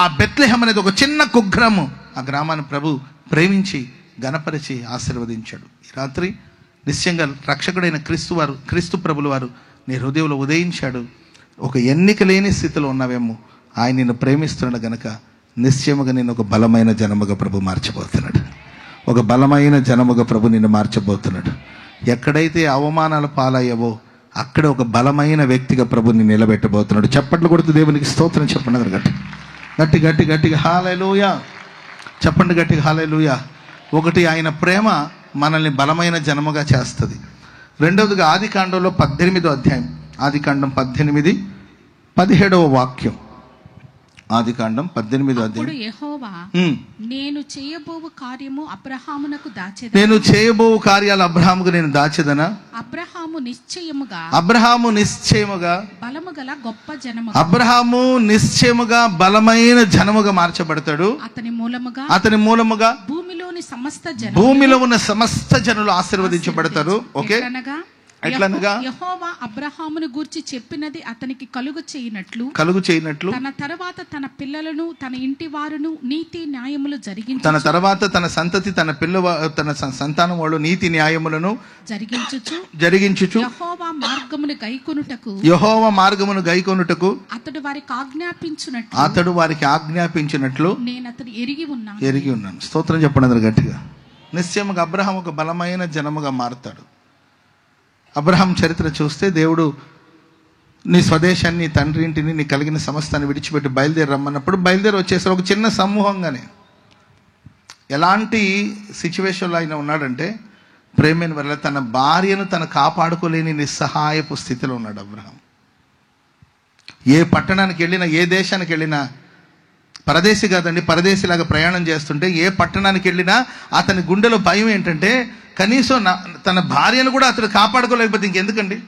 ఆ బెత్లెహేం అనేది ఒక చిన్న కుగ్రామం. ఆ గ్రామాన్ని ప్రభు ప్రేమించి గణపరిచి ఆశీర్వదించాడు. ఈ రాత్రి నిశ్చయంగా రక్షకుడైన క్రీస్తు ప్రభుల వారు నీ హృదయంలో ఉదయించాడు. ఒక ఎన్నిక లేని స్థితిలో ఉన్నావేమో, ఆయన నిన్ను ప్రేమిస్తున్నాడు గనక నిశ్చయముగా నేను ఒక బలమైన జనముగా ప్రభు మార్చబోతున్నాడు. ఒక బలమైన జనముగా ప్రభు నిన్ను మార్చబోతున్నాడు. ఎక్కడైతే అవమానాల పాలయ్యావో అక్కడ ఒక బలమైన వ్యక్తిగా ప్రభుని నిలబెట్టబోతున్నాడు. చప్పట్లు కొడుతూ దేవునికి స్తోత్రం చెప్పండి. గట్టి గట్టి గట్టిగా హల్లెలూయా చెప్పండి. గట్టిగా హల్లెలూయా. ఒకటి, ఆయన ప్రేమ మనల్ని బలమైన జనముగా చేస్తుంది. రెండవదిగా ఆదికాండంలో 18వ అధ్యాయం, ఆదికాండం 18:17 వాక్యం. ఆదికాండం 18వ అధ్యాయం.
యెహోవా నేను చేయబోవు కార్యము అబ్రహామునకు దాచెదనా,
నేను చేయబోవు కార్యాలు అబ్రహాముకు నేను దాచెదనా.
అబ్రహాము నిశ్చయముగా బలము గల గొప్ప జనము,
అబ్రహాము నిశ్చయముగా బలమైన జనముగా మార్చబడతాడు. అతని మూలముగా భూమిలో ఉన్న సమస్త జనులు ఆశీర్వదించబడతారు. ఓకే, ఎట్లనగా
యెహోవా అబ్రహామును గూర్చి చెప్పినది అతనికి కలుగు చేయనట్లు
తన
తర్వాత తన పిల్లలను తన ఇంటి వారును నీతి న్యాయములు జరిగించు,
తన తర్వాత తన సంతతి తన సంతానం వాళ్ళు నీతి న్యాయములను జరిగించుచు
యెహోవా మార్గమును గైకొనుటకు
అతడు వారికి ఆజ్ఞాపించినట్లు
నేను అతడు ఎరిగి ఉన్నాను.
స్తోత్రం చెప్పండి అందరు గట్టిగా. నిశ్చయముగా అబ్రహాం ఒక బలమైన జనముగా మారుతాడు. అబ్రహాం చరిత్ర చూస్తే దేవుడు నీ స్వదేశాన్ని, నీ తండ్రి ఇంటిని, నీ కలిగిన సమస్తాన్ని విడిచిపెట్టి బయలుదేరి రమ్మన్నప్పుడు బయలుదేరి వచ్చేసారు. ఒక చిన్న సమూహంగానే. ఎలాంటి సిచ్యువేషన్లో ఆయన ఉన్నాడంటే, ప్రేమైన వల్ల తన భార్యను తను కాపాడుకోలేని నిస్సహాయపు స్థితిలో ఉన్నాడు అబ్రహాం. ఏ పట్టణానికి వెళ్ళినా, ఏ దేశానికి వెళ్ళినా, పరదేశి కాదండి, పరదేశిలాగా ప్రయాణం చేస్తుంటే ఏ పట్టణానికి వెళ్ళినా అతని గుండెలో భయం ఏంటంటే, కనీసం తన భార్యను కూడా అతను కాపాడుకోలేకపోతే ఇంకెందుకండి,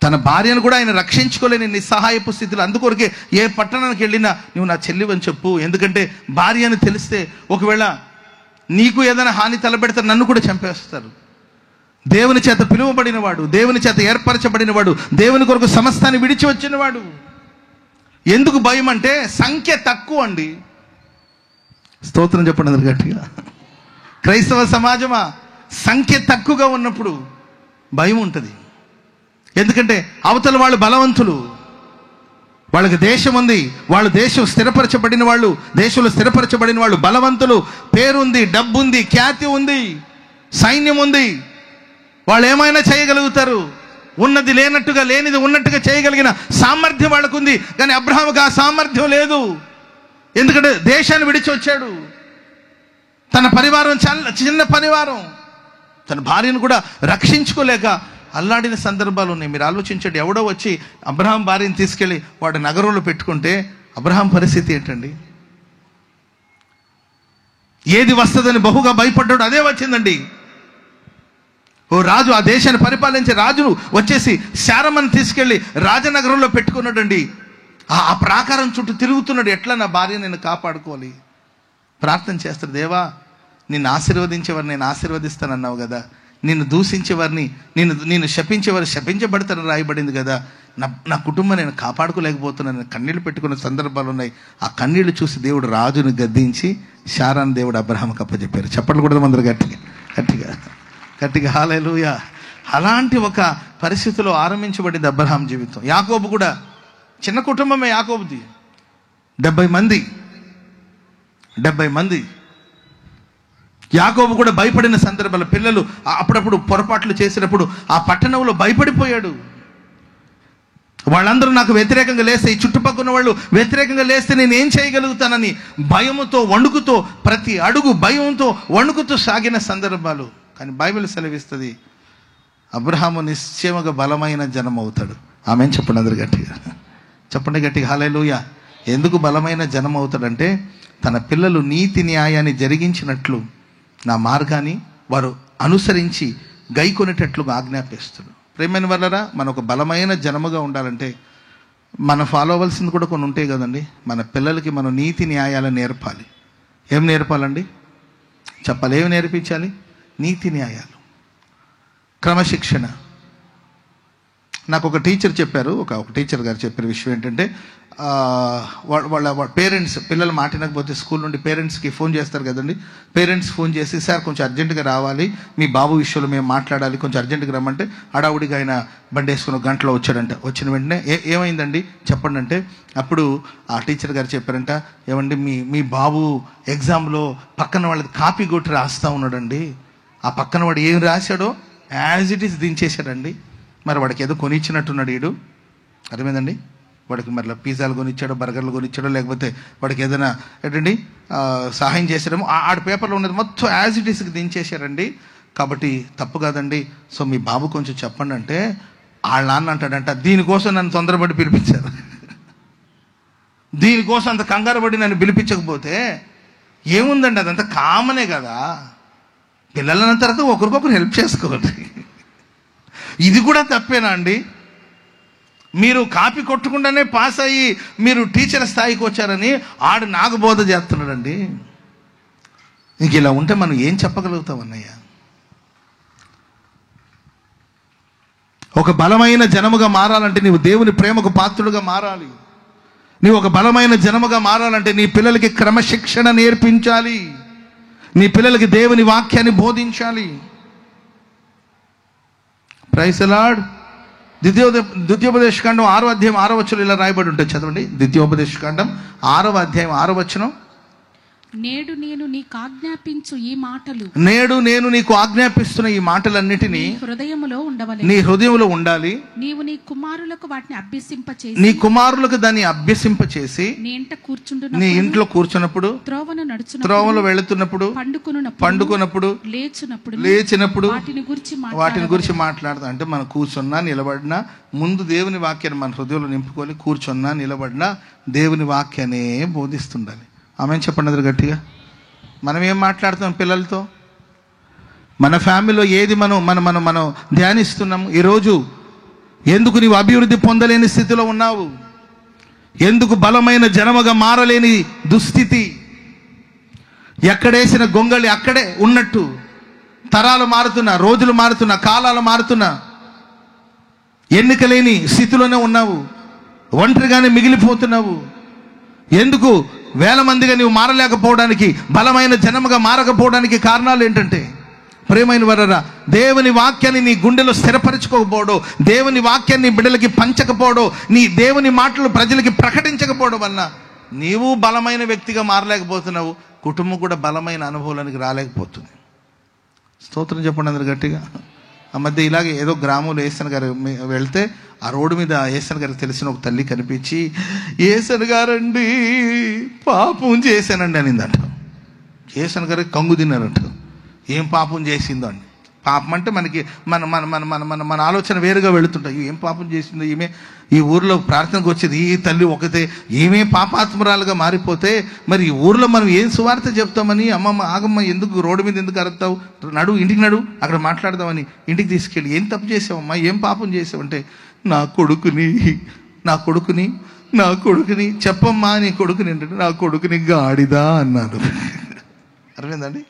తన భార్యను కూడా ఆయన రక్షించుకోలేని నిస్సహాయపు స్థితిలో. అందుకొరకే ఏ పట్టణానికి వెళ్ళినా నువ్వు నా చెల్లివని చెప్పు. ఎందుకంటే భార్య అని తెలిస్తే ఒకవేళ నీకు ఏదైనా హాని తలపెడతారు, నన్ను కూడా చంపేస్తారు. దేవుని చేత పిలువబడినవాడు, దేవుని చేత ఏర్పరచబడినవాడు, దేవుని కొరకు సమస్తాన్ని విడిచి వచ్చినవాడు. ఎందుకు భయం అంటే సంఖ్య తక్కువ అండి. స్తోత్రం చెప్పండి అందరు గట్టిగా. క్రైస్తవ సమాజమా, సంఖ్య తక్కువగా ఉన్నప్పుడు భయం ఉంటుంది. ఎందుకంటే అవతల వాళ్ళు బలవంతులు, వాళ్ళకి దేశం ఉంది, వాళ్ళు దేశం స్థిరపరచబడిన వాళ్ళు, దేశంలో స్థిరపరచబడిన వాళ్ళు బలవంతులు, పేరుంది, డబ్బు ఉంది, ఖ్యాతి ఉంది, సైన్యం ఉంది, వాళ్ళు ఏమైనా చేయగలుగుతారు. ఉన్నది లేనట్టుగా, లేనిది ఉన్నట్టుగా చేయగలిగిన సామర్థ్యం వాళ్ళకు ఉంది. కానీ అబ్రహాముకు ఆ సామర్థ్యం లేదు. ఎందుకంటే దేశాన్ని విడిచి వచ్చాడు. తన పరివారం చాలా చిన్న పరివారం, తన భార్యను కూడా రక్షించుకోలేక అల్లాడిన సందర్భాలు ఉన్నాయి. మీరు ఆలోచించండి, ఎవడో వచ్చి అబ్రహాం భార్యను తీసుకెళ్ళి వాడు నగరంలో పెట్టుకుంటే అబ్రహాం పరిస్థితి ఏంటండి? ఏది వస్తుందని బహుగా భయపడ్డాడు, అదే వచ్చిందండి. ఓ రాజు, ఆ దేశాన్ని పరిపాలించే రాజు వచ్చేసి శారమ్మని తీసుకెళ్ళి రాజనగరంలో పెట్టుకున్నాడండి. ఆ ప్రాకారం చుట్టూ తిరుగుతున్నాడు. ఎట్లా నా భార్య నేను కాపాడుకోవాలి? ప్రార్థన చేస్తాడు, దేవా నిన్ను ఆశీర్వదించేవారు నేను ఆశీర్వదిస్తానన్నావు కదా, నిన్ను దూషించేవారిని నేను శపించేవారు శపించబడతారని రాయబడింది కదా, నా కుటుంబం నేను కాపాడుకోలేకపోతున్నాను, కన్నీళ్లు పెట్టుకున్న సందర్భాలు ఉన్నాయి. ఆ కన్నీళ్లు చూసి దేవుడు రాజును గద్దించి శారాన్ని దేవుడు అబ్రహాంకి అప్పచెప్పారు. చెప్పట్లు కూడా అందరూ గట్టిగా గట్టిగా గట్టిగా హల్లెలూయా. అలాంటి ఒక పరిస్థితిలో ఆరంభించబడింది అబ్రహాం జీవితం. యాకోబు కూడా చిన్న కుటుంబమే యాకోబుది, 70 మంది. యాకోబు కూడా భయపడిన సందర్భాలు, పిల్లలు అప్పుడప్పుడు పొరపాట్లు చేసినప్పుడు ఆ పట్టణంలో భయపడిపోయాడు. వాళ్ళందరూ నాకు వ్యతిరేకంగా లేస్తే, ఈ చుట్టుపక్కల వాళ్ళు వ్యతిరేకంగా లేస్తే నేను ఏం చేయగలుగుతానని భయముతో వణుకుతో, ప్రతి అడుగు భయంతో వణుకుతూ సాగిన సందర్భాలు. కానీ బైబిల్ సెలవిస్తుంది, అబ్రహాము నిశ్చయముగా బలమైన జనం అవుతాడు. ఆమెన్ చెప్పండి అందరు గట్టిగా, చెప్పండి గట్టిగా హల్లెలూయా. ఎందుకు బలమైన జనం అవుతాడంటే, తన పిల్లలు నీతి న్యాయాన్ని జరిగించినట్లు నా మార్గాన్ని వారు అనుసరించి గైకొనేటట్లుగా ఆజ్ఞాపిస్తాడు. ప్రేమైన వాళ్ళరా, మన ఒక బలమైన జనముగా ఉండాలంటే మనం ఫాలో అవ్వాల్సింది కూడా కొన్ని ఉంటాయి కదండి. మన పిల్లలకి మనం నీతి న్యాయాలను నేర్పాలి. ఏం నేర్పాలండి? చెప్పాలి. ఏమి నేర్పించాలి? నీతి న్యాయాలు, క్రమశిక్షణ. నాకు ఒక టీచర్ చెప్పారు, ఒక టీచర్ గారు చెప్పిన విషయం ఏంటంటే, వాళ్ళ పేరెంట్స్ పిల్లలు మాటినకపోతే స్కూల్ నుండి పేరెంట్స్కి ఫోన్ చేస్తారు కదండి. పేరెంట్స్ ఫోన్ చేసి, సార్ కొంచెం అర్జెంటుగా రావాలి, మీ బాబు విషయంలో మేము మాట్లాడాలి, కొంచెం అర్జెంటుగా రమ్మంటే హడావుడిగా ఆయన బండి వేసుకుని ఒక గంటలో వచ్చాడంట. వచ్చిన వెంటనే ఏమైందండి చెప్పండి అంటే, అప్పుడు ఆ టీచర్ గారు చెప్పారంట, ఏమండి మీ బాబు ఎగ్జామ్లో పక్కన వాళ్ళది కాపీ కొట్టి రాస్తూ ఉన్నాడండి. ఆ పక్కన వాడు ఏం రాశాడో యాజ్ ఇట్ ఈస్ దించేశాడండి. మరి వాడికి ఏదో కొనిచ్చినట్టున్నాడు వీడు. అర్థమైందండి? వాడికి మరి పిజ్జాలు కొనిచ్చాడో, బర్గర్లు కొనిచ్చాడో, లేకపోతే వాడికి ఏదైనా ఏంటండి సహాయం చేశాడేమో. ఆడ పేపర్లో ఉన్నది మొత్తం యాజ్ ఇట్ ఈస్కి దించేశారండి. కాబట్టి తప్పు కాదండి, సో మీ బాబు కొంచెం చెప్పండి అంటే, వాళ్ళ నాన్న అంటాడంట, దీనికోసం నన్ను తొందరపడి పిలిపించారు, దీనికోసం అంత కంగారు పడి నన్ను పిలిపించకపోతే ఏముందండి, అదంతా కామనే కదా. పిల్లలన్న తర్వాత ఒకరికొకరు హెల్ప్ చేసుకోవాలి. ఇది కూడా తప్పేనా అండి? మీరు కాపీ కొట్టకుండానే పాస్ అయ్యి మీరు టీచర్ స్థాయికి వచ్చారని ఆడు నాకు బోధ చేస్తున్నాడండి. ఇంక ఇలా ఉంటే మనం ఏం చెప్పగలుగుతాం అన్నయ్య? ఒక బలమైన జనముగా మారాలంటే నీవు దేవుని ప్రేమకు పాత్రుడుగా మారాలి. నీవు ఒక బలమైన జనముగా మారాలంటే నీ పిల్లలకి క్రమశిక్షణ నేర్పించాలి, నీ పిల్లలకి దేవుని వాక్యాన్ని బోధించాలి. Praise the Lord. ద్వితీయోపదేశకాండం 6వ అధ్యాయం 6వ వచనం ఇలా రాయబడి ఉంటుంది, చదవండి. ద్వితీయోపదేశకాండం 6వ అధ్యాయం 6వ వచనం.
నేడు నేను నీకు ఆజ్ఞాపించు ఈ మాటలు,
నేడు నేను నీకు ఆజ్ఞాపిస్తున్న ఈ మాటలన్నిటినీ
హృదయములో ఉండవలెను,
నీ హృదయంలో ఉండాలి.
నీవు నీ కుమారులకు వాటిని అభ్యసింపచేసి,
నీ కుమారులకు దాన్ని అభ్యసింపచేసి,
నీ
ఇంట్లో కూర్చున్నప్పుడు, త్రోవలో వెళుతున్నప్పుడు, పండుకున్నప్పుడు, లేచినప్పుడు వాటిని గురించి మాట్లాడతాం. అంటే మనం కూర్చున్నా నిలబడినా ముందు దేవుని వాక్యాన్ని మన హృదయంలో నింపుకొని, కూర్చున్నా నిలబడినా దేవుని వాక్యాన్ని బోధిస్తుండాలి. ఆమెను చెప్పండి అందరు గట్టిగా. మనం ఏం మాట్లాడుతాం పిల్లలతో? మన ఫ్యామిలీలో ఏది మనం ధ్యానిస్తున్నాము? ఈరోజు ఎందుకు నీవు అభివృద్ధి పొందలేని స్థితిలో ఉన్నావు? ఎందుకు బలమైన జనముగా మారలేని దుస్థితి? ఎక్కడేసిన గొంగళి అక్కడే ఉన్నట్టు, తరాలు మారుతున్నా, రోజులు మారుతున్నా, కాలాలు మారుతున్నా, ఎన్నిక లేని స్థితిలోనే ఉన్నావు, ఒంటరిగానే మిగిలిపోతున్నావు. ఎందుకు వేల మందిగా నీవు మారలేకపోవడానికి, బలమైన జనముగా మారకపోవడానికి కారణాలు ఏంటంటే, ప్రియమైన వారరా, దేవుని వాక్యాన్ని నీ గుండెలో స్థిరపరచుకోకపోవడం, దేవుని వాక్యాన్ని బిడ్డలకి పంచకపోవడం, నీ దేవుని మాటలు ప్రజలకి ప్రకటించకపోవడం వల్ల నీవు బలమైన వ్యక్తిగా మారలేకపోతున్నావు, కుటుంబం కూడా బలమైన అనుభవానికి రాలేకపోతుంది. స్తోత్రం చెప్పండి అందరు గట్టిగా. ఆ మధ్య ఇలాగే ఏదో గ్రామంలో ఏసన్ గారు వెళ్తే, ఆ రోడ్డు మీద ఏసన్ గారికి తెలిసిన ఒక తల్లి కనిపించి, ఏసన్ గారండి పాపం చేశానండి అనిందంట. ఏసన్ గారికి కంగు తిన్నారంట. ఏం పాపం చేసిందో అండి. పాపం అంటే మనకి మన మన మన మన మన మన ఆలోచన వేరుగా వెళుతుంటాయి. ఏం పాపం చేసిందో ఈమె, ఈ ఊర్లో ప్రార్థనకు వచ్చేది ఈ తల్లి ఒకతే, ఏమే పాపాత్మురాలుగా మారిపోతే మరి ఈ ఊర్లో మనం ఏం సువార్త చెప్తామని, అమ్మమ్మ ఆగమ్మ ఎందుకు రోడ్డు మీద ఎందుకు అరుతావు, నడు ఇంటికి నడు అక్కడ మాట్లాడదామని ఇంటికి తీసుకెళ్ళి, ఏం తప్పు చేసావమ్మా, ఏం పాపం చేసావంటే, నా కొడుకుని చెప్పమ్మా, నీ కొడుకుని ఏంటంటే, నా కొడుకుని గాడిదా అన్నాడు. అర్థమైందండి?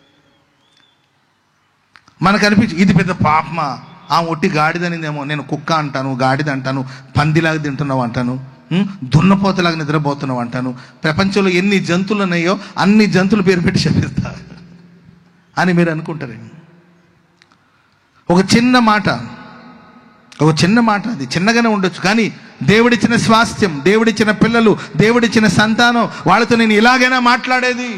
మనకు అనిపించి ఇది పెద్ద పాపమా, ఆమె ఒట్టి గాడిదనిందేమో, నేను కుక్క అంటాను, గాడిద అంటాను, పందిలాగా తింటున్నావు అంటాను, దున్నపోతలాగా నిద్రపోతున్నావు అంటాను, ప్రపంచంలో ఎన్ని జంతువులు ఉన్నాయో అన్ని జంతువుల పేరు పెట్టి చెప్పిస్తా అని మీరు అనుకుంటారేమో. ఒక చిన్న మాట, అది చిన్నగానే ఉండొచ్చు, కానీ దేవుడిచ్చిన స్వాస్థ్యం, దేవుడిచ్చిన పిల్లలు, దేవుడిచ్చిన సంతానం, వాళ్ళతో నేను ఇలాగైనా మాట్లాడేది.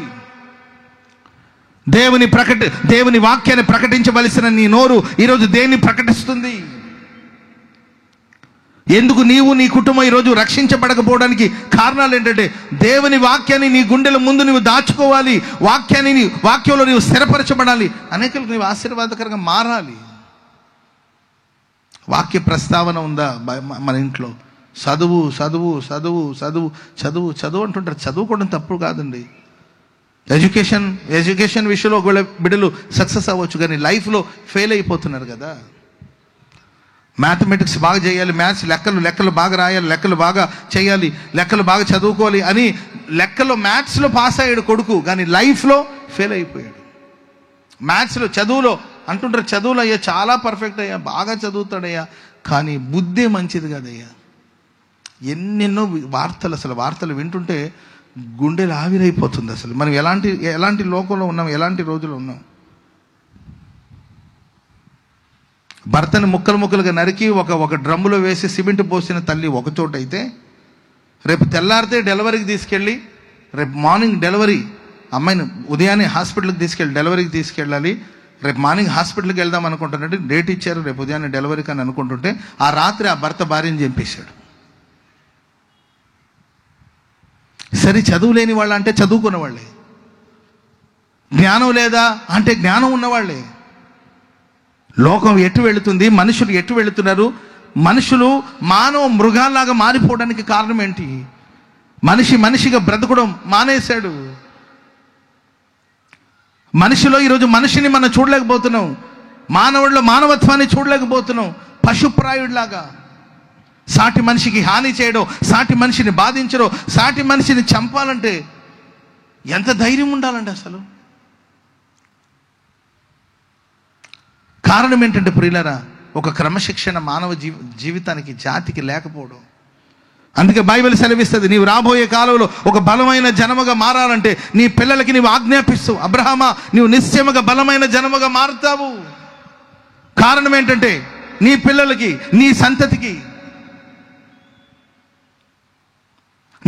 దేవుని వాక్యాన్ని ప్రకటించవలసిన నీ నోరు ఈరోజు దేన్ని ప్రకటిస్తుంది? ఎందుకు నీవు నీ కుటుంబం ఈరోజు రక్షించబడకపోవడానికి కారణాలు ఏంటంటే, దేవుని వాక్యాన్ని నీ గుండెల ముందు నువ్వు దాచుకోవాలి, వాక్యంలో నీవు స్థిరపరచబడాలి, అనేకులకు నీవు ఆశీర్వాదకరంగా మారాలి. వాక్య ప్రస్తావన ఉందా మన ఇంట్లో? చదువు అంటుంటారు. చదువుకోవడం తప్పు కాదండి. ఎడ్యుకేషన్ విషయంలో ఒకవేళ బిడ్డలు సక్సెస్ అవ్వచ్చు, కానీ లైఫ్లో ఫెయిల్ అయిపోతున్నారు కదా. మ్యాథమెటిక్స్ బాగా చేయాలి, మ్యాథ్స్ లెక్కలు బాగా రాయాలి, లెక్కలు బాగా చేయాలి, లెక్కలు బాగా చదువుకోవాలి అని మ్యాథ్స్లో పాస్ అయ్యాడు కొడుకు, కానీ లైఫ్లో ఫెయిల్ అయిపోయాడు. మ్యాథ్స్లో చదువులో అంటుంటారు, చదువులు అయ్యా చాలా పర్ఫెక్ట్ అయ్యా, బాగా చదువుతాడయ్యా, కానీ బుద్ధే మంచిది కదయ్యా. ఎన్నెన్నో వార్తలు వింటుంటే గుండెలు ఆవిరైపోతుంది. అసలు మనం ఎలాంటి లోకంలో ఉన్నాం, ఎలాంటి రోజుల్లో ఉన్నాం. భర్తని ముక్కలుగా నరికి ఒక డ్రమ్ములో వేసి సిమెంట్ పోసిన తల్లి ఒక చోట అయితే, రేపు తెల్లారితే డెలివరీకి తీసుకెళ్ళి, రేపు మార్నింగ్ డెలివరీ, అమ్మాయిని ఉదయాన్నే హాస్పిటల్కి డెలివరీకి తీసుకెళ్ళాలి, రేపు మార్నింగ్ హాస్పిటల్కి వెళ్దాం అనుకుంటున్నట్టు డేట్ ఇచ్చారు, రేపు ఉదయాన్నే డెలివరీకి అని అనుకుంటుంటే ఆ రాత్రి ఆ భర్త భార్యని చంపేశాడు. సరే, చదువు లేని వాళ్ళ అంటే చదువుకున్న వాళ్ళే, జ్ఞానం లేదా అంటే జ్ఞానం ఉన్నవాళ్లే. లోకం ఎటు వెళుతుంది, మనుషులు ఎటు వెళుతున్నారు, మనుషులు మానవ మృగాల్లాగా మారిపోవడానికి కారణం ఏంటి? మనిషిగా బ్రతకడం మానేశాడు. మనిషిలో ఈరోజు మనిషిని మనం చూడలేకపోతున్నాం, మానవుడిలో మానవత్వాన్ని చూడలేకపోతున్నాం. పశుప్రాయుడిలాగా సాటి మనిషికి హాని చేయడం, సాటి మనిషిని బాధించడం, సాటి మనిషిని చంపాలంటే ఎంత ధైర్యం ఉండాలండి అసలు. కారణం ఏంటంటే ప్రియులారా, ఒక క్రమశిక్షణ మానవ జీవితానికి, జాతికి లేకపోవడం. అందుకే బైబిల్ సెలవిస్తుంది, నీవు రాబోయే కాలంలో ఒక బలమైన జనముగా మారాలంటే నీ పిల్లలకి నీవు ఆజ్ఞాపిస్తావు, అబ్రహామా నీవు నిశ్చయముగా బలమైన జనముగా మారుతావు. కారణం ఏంటంటే నీ పిల్లలకి, నీ సంతతికి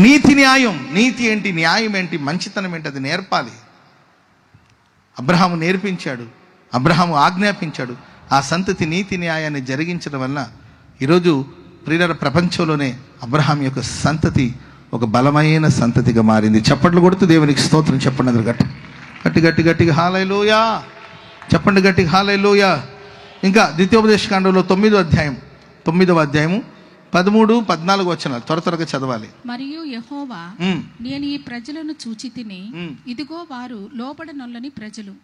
నీతి ఏంటి, న్యాయం ఏంటి, మంచితనం ఏంటి, అది నేర్పాలి. అబ్రహాము నేర్పించాడు, అబ్రహాము ఆజ్ఞాపించాడు. ఆ సంతతి నీతి న్యాయాన్ని జరిగించడం వల్ల ఈరోజు ప్రియుల ప్రపంచంలోనే అబ్రహాం యొక్క సంతతి ఒక బలమైన సంతతిగా మారింది. చప్పట్లు కొడుతూ దేవునికి స్తోత్రం చెప్పండి. అందరు గట్టిగా హల్లెలూయా చెప్పండి, గట్టిగా హల్లెలూయా. ఇంకా ద్వితీయోపదేశకాండంలో 9వ అధ్యాయం 13, 14 వచనాలు త్వరగా చదవాలి.
మరియు యెహోవా, నేను ఈ ప్రజలను చూచి తిని, ఇదిగో వారు లోబడనొల్లని ప్రజలు,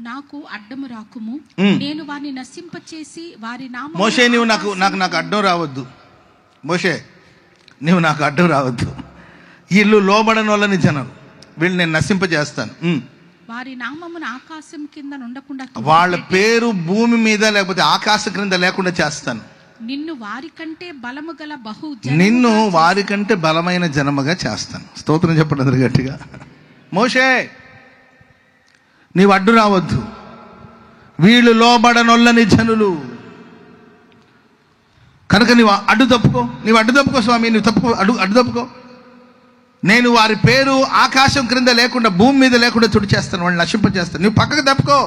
నాకు అడ్డము రాకుము, నేను వారిని నశింపచేసి వారి నామమును.
మోషే, నీవు నాకు అడ్డం రావద్దు. మోషే, నీవు నాకు అడ్డం రావద్దు. వీళ్ళు లోబడనొల్లని జనం, వీళ్ళు నేను నశింపజేస్తాను.
వారి నామమును ఆకాశం కింద ఉండకుండా,
వాళ్ళ పేరు భూమి మీద లేకపోతే ఆకాశం క్రింద లేకుండా చేస్తాను.
నిన్ను వారికంటే
బలమైన జనముగా చేస్తాను. స్తోత్రం చెప్పండి అందరు గట్టిగా. మోషే, నీవు అడ్డు రావద్దు, వీళ్ళు లోబడనొల్లని జనులు కనుక నీవు అడ్డు తప్పుకో స్వామి, నువ్వు అడ్డు తప్పుకో. నేను వారి పేరు ఆకాశం క్రింద లేకుండా, భూమి మీద లేకుండా తుడిచేస్తాను, వాళ్ళని నశింపజేస్తాను. నువ్వు పక్కకు తప్పుకో.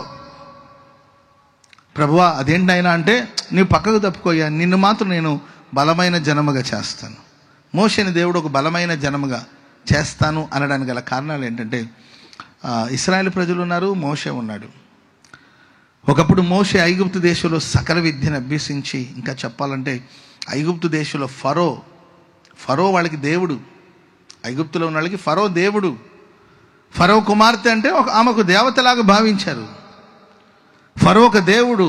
ప్రభువా, అదేంటైనా అంటే, నువ్వు పక్కకు తప్పుకోయ్యా, నిన్ను మాత్రం నేను బలమైన జనముగా చేస్తాను. మోషేని దేవుడు ఒక బలమైన జనముగా చేస్తాను అనడానికి గల కారణాలు ఏంటంటే, ఇశ్రాయేలు ప్రజలు ఉన్నారు, మోషే ఉన్నాడు. ఒకప్పుడు మోషే ఐగుప్తు దేశంలో సకల విద్యను అభ్యసించి, ఇంకా చెప్పాలంటే ఐగుప్తు దేశంలో ఫరో వాళ్ళకి దేవుడు. ఐగుప్తులో ఉన్న వాళ్ళకి ఫరో దేవుడు. ఫరో కుమార్తె అంటే ఆమెకు దేవతలాగా భావించారు. ఫరో ఒక దేవుడు,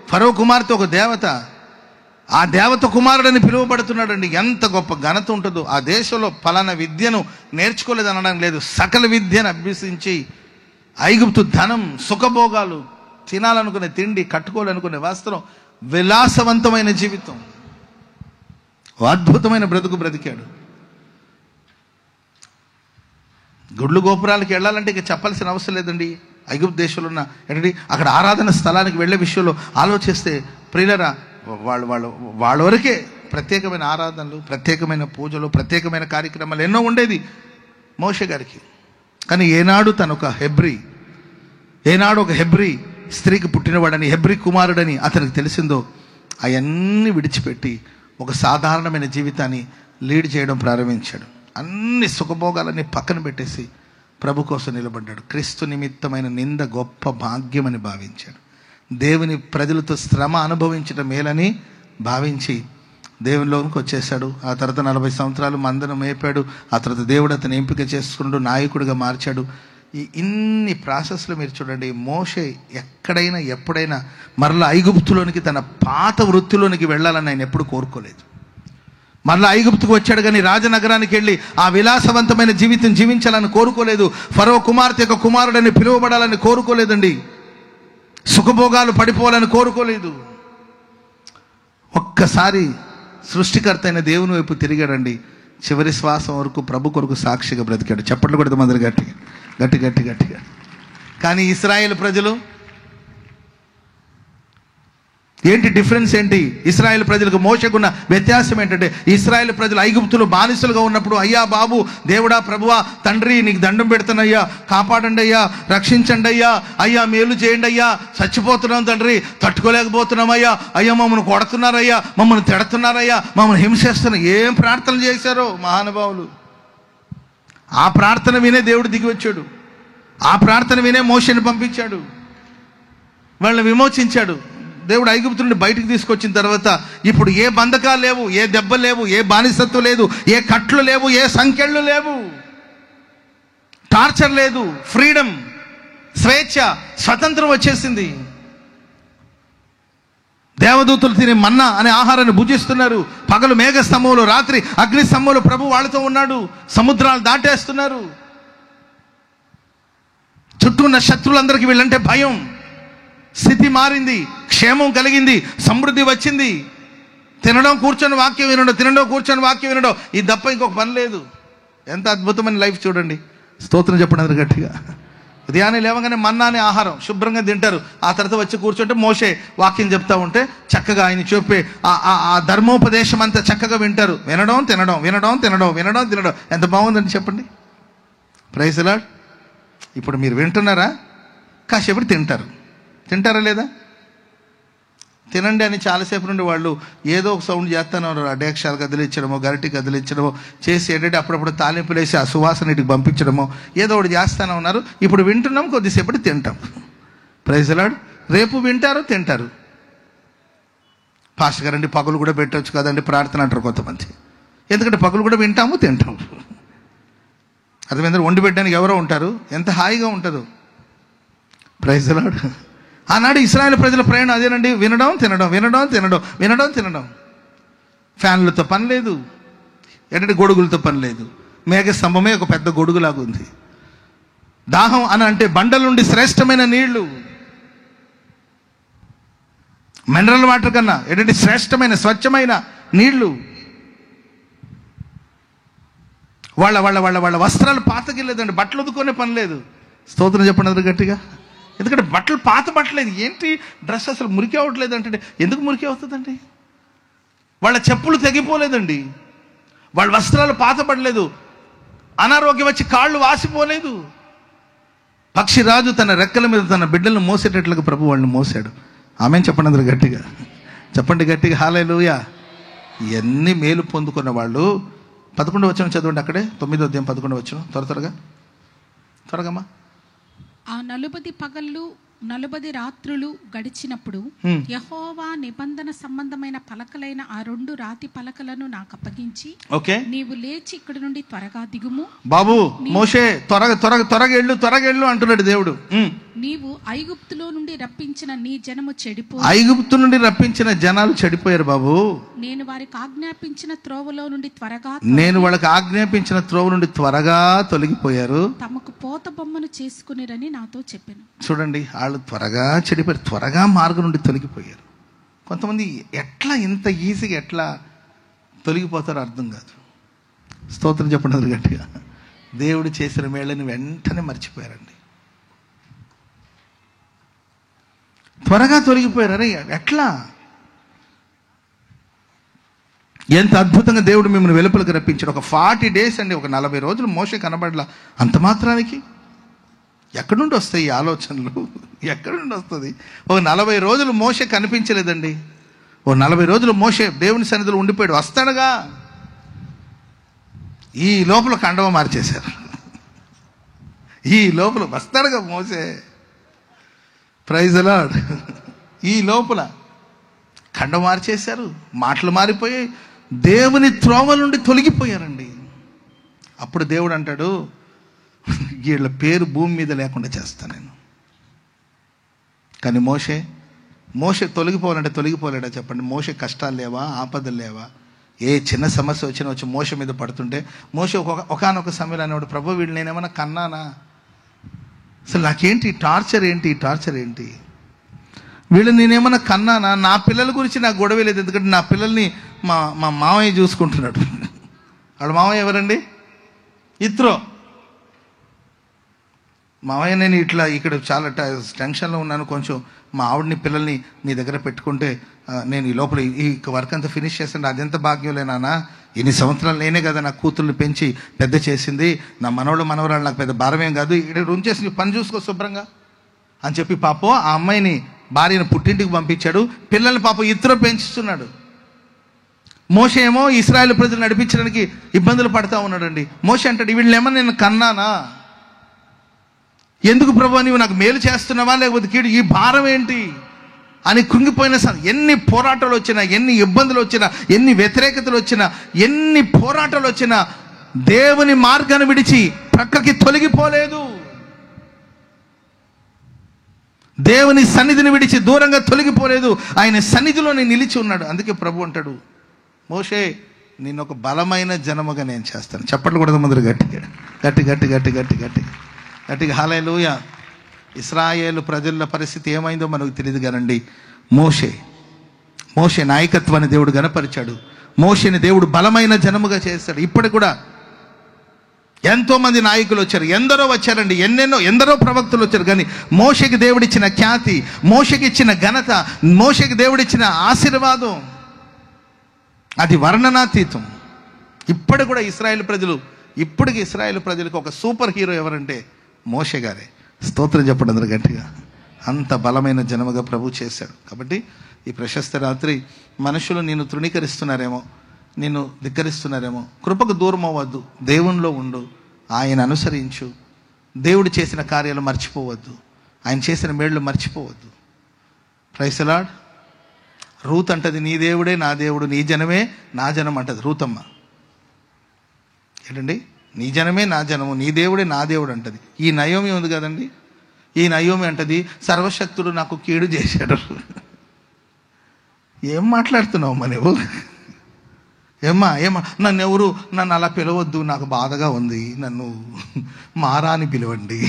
ఫరో కుమార్తె ఒక దేవత. ఆ దేవత కుమారుడని పిలువబడుతున్నాడండి. ఎంత గొప్ప ఘనత ఉంటుందో. ఆ దేశంలో ఫలానా విద్యను నేర్చుకోలేదు అనడం లేదు, సకల విద్యను అభ్యసించి ఐగుప్తు ధనం, సుఖభోగాలు, తినాలనుకునే తిండి, కట్టుకోవాలనుకునే వస్త్రం, విలాసవంతమైన జీవితం, అద్భుతమైన బ్రతుకు బ్రతికాడు. గుడ్లు గోపురాలకి వెళ్ళాలంటే ఇక చెప్పాల్సిన అవసరం లేదండి. ఐగుప్తు దేశంలో ఉన్న ఏంటంటే అక్కడ ఆరాధన స్థలానికి వెళ్ళే విషయంలో ఆలోచిస్తే ప్రియులరా, వాళ్ళ వరకే ప్రత్యేకమైన ఆరాధనలు, ప్రత్యేకమైన పూజలు, ప్రత్యేకమైన కార్యక్రమాలు ఎన్నో ఉండేది మోషే గారికి. కానీ ఏనాడు తను ఒక హెబ్రీ స్త్రీకి పుట్టినవాడని, హెబ్రీ కుమారుడని అతనికి తెలిసిందో అవన్నీ విడిచిపెట్టి ఒక సాధారణమైన జీవితాన్ని లీడ్ చేయడం ప్రారంభించాడు. అన్ని సుఖభోగాలన్నీ పక్కన పెట్టేసి ప్రభు కోసం నిలబడ్డాడు. క్రీస్తు నిమిత్తమైన నింద గొప్ప భాగ్యమని భావించాడు. దేవుని ప్రజలతో శ్రమ అనుభవించడం మేలని భావించి దేవునిలోనికి వచ్చేసాడు. ఆ తర్వాత 40 సంవత్సరాలు మందను మేపాడు. ఆ తర్వాత దేవుడు అతను ఎంపిక చేసుకున్నాడు, నాయకుడిగా మార్చాడు. ఇన్ని ప్రాసెస్లో మీరు చూడండి, మోషే ఎక్కడైనా ఎప్పుడైనా మరలా ఐగుప్తులోనికి, తన పాత వృత్తిలోనికి వెళ్ళాలని ఆయన ఎప్పుడు కోరుకోలేదు. మరలా ఐగుప్తుకు వచ్చాడు కానీ రాజనగరానికి వెళ్ళి ఆ విలాసవంతమైన జీవితం జీవించాలని కోరుకోలేదు. ఫరో కుమార్తె యొక్క కుమారుడని పిలువబడాలని కోరుకోలేదండి. సుఖభోగాలు పడిపోవాలని కోరుకోలేదు. ఒక్కసారి సృష్టికర్త అయిన దేవుని వైపు తిరిగాడండి. చివరి శ్వాసం వరకు ప్రభు కొరకు సాక్షిగా బ్రతికాడు. చప్పట్లు కొడితే మందరు గట్టిగా. కానీ ఇశ్రాయేలు ప్రజలు ఏంటి డిఫరెన్స్ ఏంటి? ఇశ్రాయేల్ ప్రజలకు మోషకున్న వ్యత్యాసం ఏంటంటే, ఇశ్రాయేల్ ప్రజలు ఐగుప్తులు బానిసలుగా ఉన్నప్పుడు, అయ్యా బాబు, దేవుడా, ప్రభువా, తండ్రి నీకు దండం పెడుతున్నాయ్యా, కాపాడండి అయ్యా, రక్షించండి అయ్యా, అయ్యా మేలు చేయండి అయ్యా, చచ్చిపోతున్నాం తండ్రి, తట్టుకోలేకపోతున్నామయ్యా, అయ్యా మమ్మల్ని కొడుతున్నారయ్యా, మమ్మల్ని తిడుతున్నారయ్యా, మమ్మల్ని హింసిస్తున్నారు. ఏం ప్రార్థనలు చేశారో మహానుభావులు. ఆ ప్రార్థన వినే దేవుడు దిగి వచ్చాడు. ఆ ప్రార్థన వినే మోషేని పంపించాడు, వాళ్ళని విమోచించాడు. దేవుడు ఐగుప్తు నుండి బయటికి తీసుకొచ్చిన తర్వాత ఇప్పుడు ఏ బంధకాలు లేవు, ఏ దెబ్బలు లేవు, ఏ బానిసత్వం లేదు, ఏ కట్లు లేవు, ఏ సంకెళ్ళు లేవు, టార్చర్ లేదు, ఫ్రీడమ్, స్వేచ్ఛ, స్వతంత్రం వచ్చేసింది. దేవదూతలు తినే మన్నా అనే ఆహారాన్ని భుజిస్తున్నారు. పగలు మేఘ స్తంభంలో, రాత్రి అగ్ని స్తంభంలో ప్రభు వాళ్ళతో ఉన్నాడు. సముద్రాలు దాటేస్తున్నారు. చుట్టూ ఉన్న శత్రువులందరికీ వీళ్ళంటే భయం. స్థితి మారింది, క్షేమం కలిగింది, సమృద్ధి వచ్చింది. తినడం కూర్చొని వాక్యం వినడం, తినడం కూర్చొని వాక్యం వినడం, ఇది తప్ప ఇంకొక పని లేదు. ఎంత అద్భుతమైన లైఫ్ చూడండి. స్తోత్రం చెప్పండి గట్టిగా. ఉదయాన్నే లేవగానే మన్నానే ఆహారం శుభ్రంగా తింటారు. ఆ తర్వాత వచ్చి కూర్చుంటే మోషే వాక్యం చెప్తా ఉంటే చక్కగా ఆయన చెప్పే ఆ ధర్మోపదేశం అంతా చక్కగా వింటారు. వినడం తినడం ఎంత బాగుందని చెప్పండి. Praise Lord. ఇప్పుడు మీరు వింటున్నారా? కాసేపటి తింటారా లేదా? తినండి అని చాలాసేపు నుండి వాళ్ళు ఏదో ఒక సౌండ్ చేస్తానే ఉన్నారు. అడేక్షాలు కదిలించడమో, గరిటి కదిలించడమో చేసి ఏంటంటే అప్పుడప్పుడు తాలింపులు వేసి ఆ సువాసన ఇటుకు పంపించడమో ఏదో ఒకటి చేస్తూనే ఉన్నారు. ఇప్పుడు వింటున్నాం, కొద్దిసేపటి తింటాం. Praise Lord. రేపు వింటారు, తింటారు. పాస్టర్ గారండి పగులు కూడా పెట్టవచ్చు కదండి ప్రార్థన అంటారు కొంతమంది. ఎందుకంటే పగులు కూడా వింటాము, తింటాము. అర్థమైంది? వండి పెట్టడానికి ఎవరో ఉంటారు, ఎంత హాయిగా ఉంటుందో. Praise Lord. ఆనాడు ఇశ్రాయేల్ ప్రజల ప్రయాణం అదేనండి, వినడం తినడం. ఫ్యాన్లతో పని లేదు, ఏంటంటే గొడుగులతో పని లేదు. మేఘ స్తంభమే ఒక పెద్ద గొడుగులాగా ఉంది. దాహం అని అంటే బండల నుండి శ్రేష్టమైన నీళ్లు, మినరల్ వాటర్ కన్నా ఏంటంటే శ్రేష్టమైన స్వచ్ఛమైన నీళ్లు. వాళ్ళ వస్త్రాలు పాతకెళ్ళలేదండి, బట్టలు ఉదుకునే పని లేదు. స్తోత్రం చెప్పండి గట్టిగా. ఎందుకంటే బట్టలు పాత బట్టలేదు. ఏంటి డ్రెస్ అసలు మురికి అవ్వట్లేదు అంటే, ఎందుకు మురికి అవుతుందండి? వాళ్ళ చెప్పులు తెగిపోలేదండి, వాళ్ళ వస్త్రాలు పాతపడలేదు, అనారోగ్యం వచ్చి కాళ్ళు వాసిపోలేదు. పక్షిరాజు తన రెక్కల మీద తన బిడ్డలను మోసేటట్లుగా ప్రభు వాళ్ళని మోసాడు. ఆమె చెప్పండి అందరూ గట్టిగా. చెప్పండి గట్టిగా హల్లెలూయా. ఇవన్నీ మేలు పొందుకున్న వాళ్ళు 11వ వచనం చదవండి. అక్కడే 9వ అధ్యాయం 11వ వచనం. త్వరగా అమ్మా.
ఆ 40 పగళ్ళు 40 రాత్రులు గడిచినప్పుడు యెహోవా నిబంధన సంబంధమైన పలకలైన ఆ 2 రాతి పలకలను నాకు అప్పగించి, నీవు లేచి ఇక్కడ నుండి త్వరగా దిగుము.
బాబు మోషే త్వరగెళ్ళు అంటున్నాడు దేవుడు.
నీవు ఐగుప్తులో నుండి రప్పించిన నీ జనము చెడిపో.
ఐగుప్తు నుండి రప్పించిన జనాలు చెడిపోయారు బాబు.
నేను వారికి ఆజ్ఞాపించిన త్రోవలో నుండి
త్వరగా తొలగిపోయారు.
తమకు పోత బొమ్మను చేసుకునిరని నాతో చెప్పాను.
చూడండి, వాళ్ళు త్వరగా చెడిపోయారు, త్వరగా మార్గం నుండి తొలగిపోయారు. కొంతమంది ఎట్లా ఇంత ఈజీగా ఎట్లా తొలగిపోతారో అర్థం కాదు. స్తోత్రం చెప్పండి గట్టిగా. దేవుడు చేసిన మేళ్ళని వెంటనే మర్చిపోయారండి, త్వరగా తొలగిపోయారు. అరే ఎట్లా, ఎంత అద్భుతంగా దేవుడు మిమ్మల్ని వెలుపలికి రప్పించాడు. ఒక 40 days అండి, ఒక 40 రోజులు మోషే కనబడలా. అంత మాత్రానికి ఎక్కడి నుండి వస్తాయి ఈ ఆలోచనలు? ఎక్కడి నుండి వస్తుంది? ఒక 40 రోజులు మోషే కనిపించలేదండి. ఓ 40 రోజులు మోషే దేవుని సన్నిధిలో ఉండిపోయాడు. వస్తాడుగా, ఈ లోపల కండవ మార్చేశారు. ఈ లోపల వస్తాడుగా మోషే, ప్రైజ్ ది లార్డ్. ఈ లోపల కండవ మార్చేశారు, మాటలు మారిపోయాయి, దేవుని త్రోవ నుండి తొలగిపోయారండి. అప్పుడు దేవుడు అంటాడు, వీళ్ళ పేరు భూమి మీద లేకుండా చేస్తాను నేను. కానీ మోషే తొలగిపోలేడా చెప్పండి? మోషే కష్టాలు లేవా, ఆపదలు లేవా? ఏ చిన్న సమస్య వచ్చినా వచ్చి మోషే మీద పడుతుంటే మోషే ఒకానొక సమయంలో అనేవాడు, ప్రభు వీళ్ళు నేనేమన్నా కన్నానా? అసలు నాకేంటి టార్చర్ ఏంటి? వీళ్ళు నేనేమన్నా కన్నానా? నా పిల్లల గురించి నాకు గొడవ లేదు, ఎందుకంటే నా పిల్లల్ని మా మామయ్య చూసుకుంటున్నాడు. వాళ్ళ మామయ్య ఎవరండి? ఇత్రో మామయ్య. నేను ఇక్కడ చాలా టెన్షన్లో ఉన్నాను, కొంచెం మా ఆవిడని పిల్లల్ని నీ దగ్గర పెట్టుకుంటే నేను ఈ లోపల ఈ వర్క్ అంతా ఫినిష్ చేస్తాను. అదెంత భాగ్యంలేనా? ఇన్ని సంవత్సరాలు నేనే కదా నా కూతుర్ని పెంచి పెద్ద చేసింది, నా మనవరాలు నాకు పెద్ద భారమేం కాదు, ఇక్కడ ఉంచేసి పని చూసుకో శుభ్రంగా అని చెప్పి పాపం ఆ అమ్మాయిని భార్యను పుట్టింటికి పంపించాడు. పిల్లల్ని పాపం ఇతర పెంచుతున్నాడు. మోషే ఏమో ఇశ్రాయేలు ప్రజలు నడిపించడానికి ఇబ్బందులు పడతా ఉన్నాడండి. మోషే అంటాడు, వీళ్ళేమో నేను కన్నానా? ఎందుకు ప్రభు నీవు నాకు మేలు చేస్తున్నావా లేకపోతే కీడు? ఈ భారం ఏంటి అని కృంగిపోయిన ఎన్ని పోరాటాలు వచ్చినా, ఎన్ని ఇబ్బందులు వచ్చినా, ఎన్ని వ్యతిరేకతలు వచ్చినా, ఎన్ని పోరాటాలు వచ్చినా దేవుని మార్గాన్ని విడిచి ప్రక్కకి తొలగిపోలేదు. దేవుని సన్నిధిని విడిచి దూరంగా తొలగిపోలేదు. ఆయన సన్నిధిలోనే నిలిచి ఉన్నాడు. అందుకే ప్రభు అంటాడు, మోషే నిన్ను ఒక బలమైన జనముగా నేను చేస్తాను. చప్పట్లు కూడా ముందు గట్టిగా హల్లెలూయా. ఇశ్రాయేలు ప్రజల పరిస్థితి ఏమైందో మనకు తెలియదు కానండి, మోషే నాయకత్వాన్ని దేవుడు గణపరిచాడు. మోషేని దేవుడు బలమైన జనముగా చేస్తాడు. ఇప్పటికి కూడా ఎంతో మంది నాయకులు వచ్చారు, ఎందరో వచ్చారండి, ఎందరో ప్రవక్తలు వచ్చారు. కానీ మోషేకి దేవుడిచ్చిన ఖ్యాతి, మోషేకి ఇచ్చిన ఘనత, మోషేకి దేవుడిచ్చిన ఆశీర్వాదం అది వర్ణనాతీతం. ఇప్పటికి కూడా ఇస్రాయేల్ ప్రజలకు ఒక సూపర్ హీరో ఎవరంటే మోషే గారే. స్తోత్రం చెప్పండి అందరూ గట్టిగా. అంత బలమైన జనముగా ప్రభు చేశాడు. కాబట్టి ఈ ప్రశస్త రాత్రి మనుషులు నిన్ను తృణీకరిస్తున్నారేమో, నిన్ను ధిక్కరిస్తున్నారేమో, కృపకు దూరం అవ్వద్దు, దేవునిలో ఉండు, ఆయన అనుసరించు, దేవుడు చేసిన కార్యాలు మర్చిపోవద్దు, ఆయన చేసిన మేళ్ళు మర్చిపోవద్దు. Praise the lord. రూత్ అంటది, నీ దేవుడే నా దేవుడు, నీ జనమే నా జనం అంటది రూతమ్మ. ఏంటండి, నీ జనమే నా జనము, నీ దేవుడే నా దేవుడు అంటది. ఈ నయోమి ఉంది కదండి, ఈ నయోమి అంటది, సర్వశక్తుడు నాకు కీడు చేశాడు. ఏం మాట్లాడుతున్నావమ్మా నువ్వు? ఏమ్మా నన్ను అలా పిలవద్దు, నాకు బాధగా ఉంది, నన్ను మారా అని పిలవండి.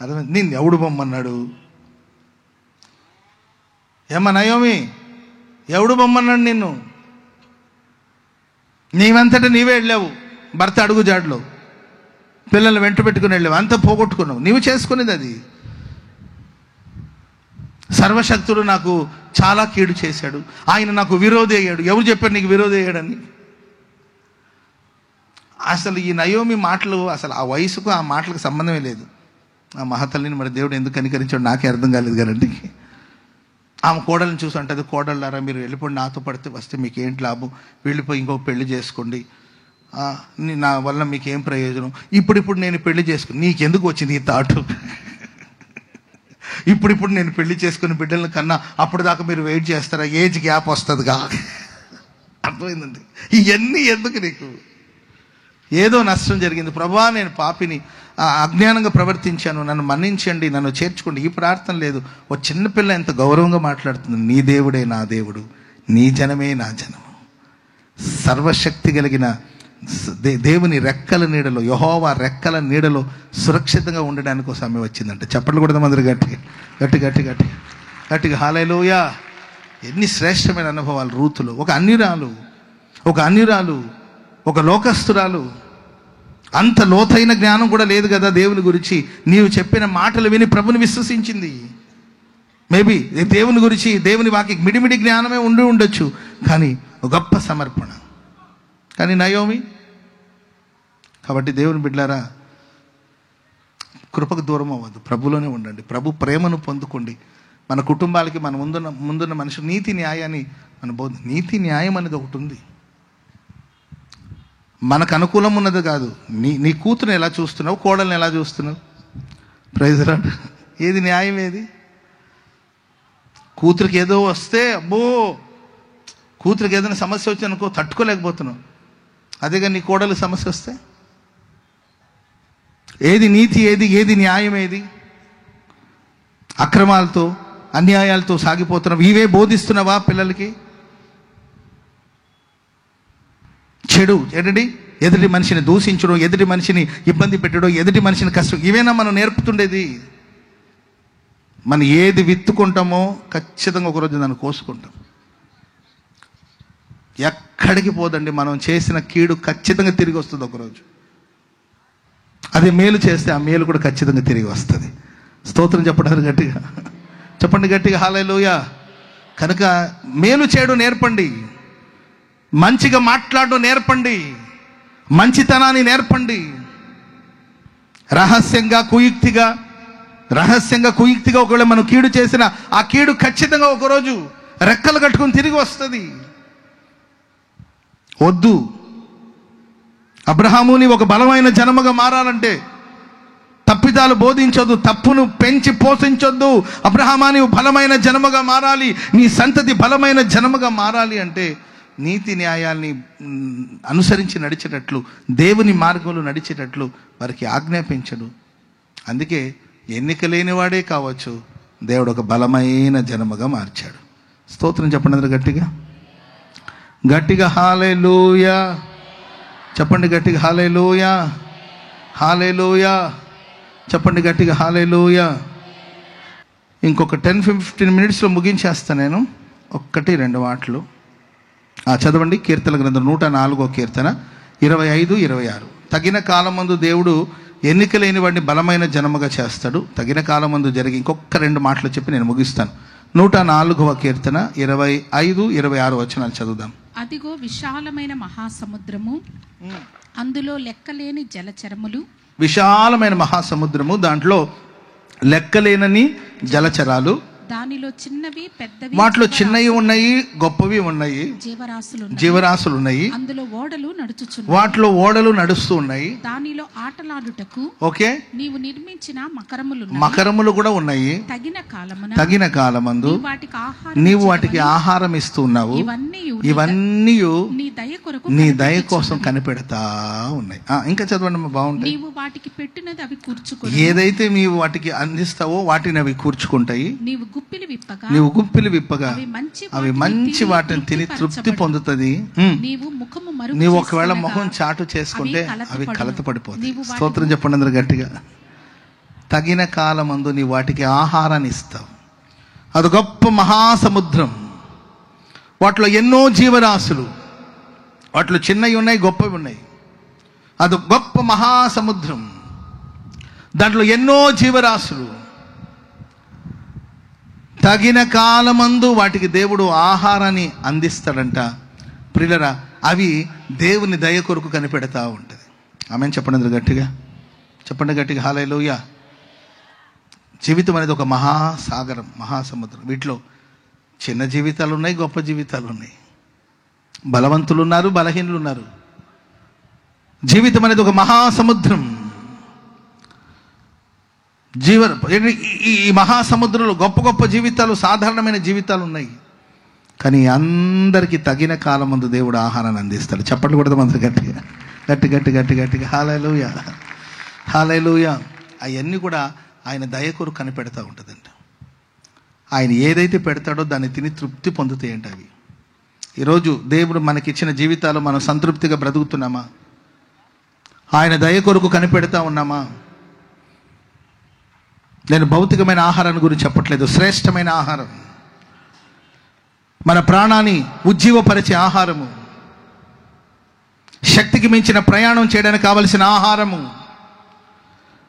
అదే నిన్ను ఎవడు బొమ్మన్నాడు? ఏమ్మా నయోమి, ఎవడు బొమ్మన్నాడు నిన్ను? నీవంతటా నీవే వెళ్ళావు, భర్త అడుగు జాడులో పిల్లల్ని వెంట పెట్టుకుని వెళ్ళావు, అంతా పోగొట్టుకున్నావు, నీవు చేసుకునేది అది. సర్వశక్తుడు నాకు చాలా కీడు చేశాడు, ఆయన నాకు విరోధి అయ్యాడు. ఎవరు చెప్పారు నీకు విరోధి అయ్యాడని? అసలు ఈ నయోమి మాటలు, అసలు ఆ వయసుకు ఆ మాటలకు సంబంధమే లేదు. ఆ మహతల్లిని మరి దేవుడు ఎందుకు కనికరించాడు నాకే అర్థం కాలేదు. కదండి, ఆమె కోడలను చూసి అంటది, కోడళ్ళారా మీరు వెళ్ళిపోయి, నాతో పడితే వస్తే మీకు ఏంటి లాభం, వెళ్ళిపోయి ఇంకో పెళ్లి చేసుకోండి, నా వల్ల మీకేం ప్రయోజనం, ఇప్పుడు నేను పెళ్లి చేసుకుని నీకెందుకు వచ్చింది ఈ థాటు? ఇప్పుడు నేను పెళ్లి చేసుకుని బిడ్డలను కన్నా అప్పుడు దాకా మీరు వెయిట్ చేస్తారా, ఏజ్ గ్యాప్ వస్తుందిగా. అర్థమైందండి. ఇవన్నీ ఎందుకు నీకు? ఏదో నష్టం జరిగింది, ప్రభువా నేను పాపిని, అజ్ఞానంగా ప్రవర్తించాను, నన్ను మన్నించండి, నన్ను చేర్చుకోండి. ఈ ప్రార్థన లేదు. ఓ చిన్నపిల్ల ఎంత గౌరవంగా మాట్లాడుతుంది, నీ దేవుడే నా దేవుడు, నీ జనమే నా జనము. సర్వశక్తి కలిగిన దేవుని రెక్కల నీడలో, యెహోవా రెక్కల నీడలో సురక్షితంగా ఉండడానికి ఒక సమయం వచ్చిందంటే చప్పట్లు కూడా అందరూ గట్టి గట్టి గట్టి గట్టి గట్టిగా హల్లెలూయా. ఎన్ని శ్రేష్టమైన అనుభవాలు రూతులు. ఒక అన్యురాలు, ఒక లోకస్తురాలు, అంత లోతైన జ్ఞానం కూడా లేదు కదా దేవుని గురించి. నీవు చెప్పిన మాటలు విని ప్రభుని విశ్వసించింది. మేబీ దేవుని గురించి, దేవుని వాకి మిడిమిడి జ్ఞానమే ఉండి ఉండొచ్చు, కానీ ఒక గొప్ప సమర్పణ. కానీ నయోమి. కాబట్టి దేవుని బిడ్డలారా, కృపకు దూరం అవ్వద్దు, ప్రభులోనే ఉండండి, ప్రభు ప్రేమను పొందుకోండి. మన కుటుంబాలకి, మన ముందున్న మనిషి నీతి న్యాయాన్ని నీతి న్యాయం అనేది ఒకటి ఉంది. మనకు అనుకూలం ఉన్నది కాదు. నీ కూతురుని ఎలా చూస్తున్నావు, కోడల్ని ఎలా చూస్తున్నావు? Praise Lord. ఏది న్యాయం? ఏది? కూతురికి ఏదో వస్తే అబ్బో, కూతురికి ఏదైనా సమస్య వచ్చి అనుకో తట్టుకోలేకపోతున్నావు. అదేగా నీ కోడలు సమస్య వస్తే ఏది నీతి, ఏది న్యాయం? ఏది? అక్రమాలతో అన్యాయాలతో సాగిపోతున్నావు. ఇవే బోధిస్తున్నావా పిల్లలకి? చెడు ఏంటండి? ఎదుటి మనిషిని దూషించడం, ఎదుటి మనిషిని ఇబ్బంది పెట్టడం, ఎదుటి మనిషిని కష్టం, ఇవేనా మనం నేర్పుతుండేది? మనం ఏది విత్తుకుంటామో ఖచ్చితంగా ఒకరోజు దాన్ని కోసుకుంటాం. ఎక్కడికి పోదండి, మనం చేసిన కీడు ఖచ్చితంగా తిరిగి వస్తుంది ఒకరోజు. అదే మేలు చేస్తే ఆ మేలు కూడా ఖచ్చితంగా తిరిగి వస్తుంది. స్తోత్రం చెప్పడానికి గట్టిగా చెప్పండి, గట్టిగా హల్లెలూయా. కనుక మేలు చేయడం నేర్పండి, మంచిగా మాట్లాడడం నేర్పండి, మంచితనాన్ని నేర్పండి. రహస్యంగా కుయుక్తిగా ఒకవేళ మనం కీడు చేసిన ఆ కీడు ఖచ్చితంగా ఒకరోజు రెక్కలు కట్టుకుని తిరిగి వస్తుంది. వద్దు. అబ్రహాముని ఒక బలమైన జనముగా మారాలంటే తప్పిదాలు బోధించొద్దు, తప్పును పెంచి పోషించొద్దు. అబ్రహామా నీవు బలమైన జనముగా మారాలి, నీ సంతతి బలమైన జనముగా మారాలి అంటే నీతి న్యాయాల్ని అనుసరించి నడిచేటట్లు, దేవుని మార్గంలో నడిచేటట్లు వారికి ఆజ్ఞాపించడు. అందుకే ఎన్నిక లేనివాడే కావచ్చు, దేవుడు ఒక బలమైన జనముగా మార్చాడు. స్తోత్రం చెప్పండి అందరూ గట్టిగా గట్టిగా హల్లెలూయా చెప్పండి, గట్టిగా హల్లెలూయా హల్లెలూయా చెప్పండి, గట్టిగా హల్లెలూయా. ఇంకొక 10-15 మినిట్స్లో ముగించేస్తాను నేను. 1-2 మాటలు చదవండి. కీర్తన గ్రంథం 104వ కీర్తన 25-26. తగిన కాలమందు దేవుడు ఎన్నిక లేని వాడిని బలమైన జనముగా చేస్తాడు. తగిన కాలమందు జరిగి ఇంకొక 2 మాటలు చెప్పి నేను ముగిస్తాను. 104వ కీర్తన 25-26 వచనాలు చదువుదాం.
అదిగో విశాలమైన మహాసముద్రము, అందులో లెక్కలేని జలచరములు. విశాలమైన
మహాసముద్రము, దాంట్లో లెక్కలేనని జలచరాలు,
దానిలో చిన్నవి పెద్దవి,
వాటిలో చిన్నవి ఉన్నాయి, గొప్పవి ఉన్నాయి, జీవరాశులు ఉన్నాయి.
అందులో ఓడలు నడుచుచున్నాయి,
వాటిలో ఓడలు నడుస్తూ ఉన్నాయి.
దానిలో ఆటలాడుటకు
ఓకే
నీవు నిర్మించిన
మకరములు కూడా ఉన్నాయి. తగిన కాలమందు నీవు వాటికి ఆహారం ఇస్తూ ఉన్నావు. ఇవన్నీ నీ దయ కోసం కనిపెడతా ఉన్నాయి. ఇంకా చదవండి, బాగుంటుంది.
నీవు వాటికి పెట్టినది అవి కూర్చుకో,
ఏదైతే నీవు వాటికి అందిస్తావో వాటిని అవి కూర్చుకుంటాయి. నీవు గుప్పిలి విప్పగా అవి మంచి వాటిని తిని తృప్తి పొందుతుంది. నీవు ఒకవేళ మొహం చాటు చేసుకుంటే అవి కలత పడిపోతాయి. స్తోత్రం చెప్పండి అందరూ గట్టిగా. తగిన కాలమందు నీ వాటికి ఆహారాన్ని ఇస్తావు. అది గొప్ప మహాసముద్రం, వాటిలో ఎన్నో జీవరాశులు, వాటిలో చిన్నవి ఉన్నాయి, గొప్పవి ఉన్నాయి. అది గొప్ప మహాసముద్రం, దాంట్లో ఎన్నో జీవరాశులు. తగిన కాలమందు వాటికి దేవుడు ఆహారాన్ని అందిస్తాడంట. ప్రియులరా, అవి దేవుని దయ కొరకు కనిపెడతా ఉంటుంది. ఆమెన్ చెప్పండి గట్టిగా, చెప్పండి గట్టిగా హల్లెలూయా. జీవితం అనేది ఒక మహాసాగరం, మహాసముద్రం. వీటిలో చిన్న జీవితాలు ఉన్నాయి, గొప్ప జీవితాలు ఉన్నాయి, బలవంతులు ఉన్నారు, బలహీనులు ఉన్నారు. జీవితం అనేది ఒక మహాసముద్రం. ఈ మహాసముద్రంలో గొప్ప గొప్ప జీవితాలు, సాధారణమైన జీవితాలు ఉన్నాయి. కానీ అందరికీ తగిన కాలం ముందు దేవుడు ఆహారాన్ని అందిస్తాడు. చప్పట్లు కొడదాం అందరు గట్టిగా, గట్టి గట్టి గట్టి గట్టిగా. హల్లెలూయా, హల్లెలూయా. అవన్నీ కూడా ఆయన దయ కొరకు కనిపెడతా ఉంటుందంట. ఆయన ఏదైతే పెడతాడో దాన్ని తిని తృప్తి పొందుతాయంట అవి. ఈరోజు దేవుడు మనకిచ్చిన జీవితాలు మనం సంతృప్తిగా బ్రతుకుతున్నామా? ఆయన దయ కొరకు కనిపెడతా ఉన్నామా? నేను భౌతికమైన ఆహారాన్ని గురించి చెప్పట్లేదు, శ్రేష్టమైన ఆహారం, మన ప్రాణాన్ని ఉజ్జీవపరిచే ఆహారము, శక్తికి మించిన ప్రయాణం చేయడానికి కావలసిన ఆహారము,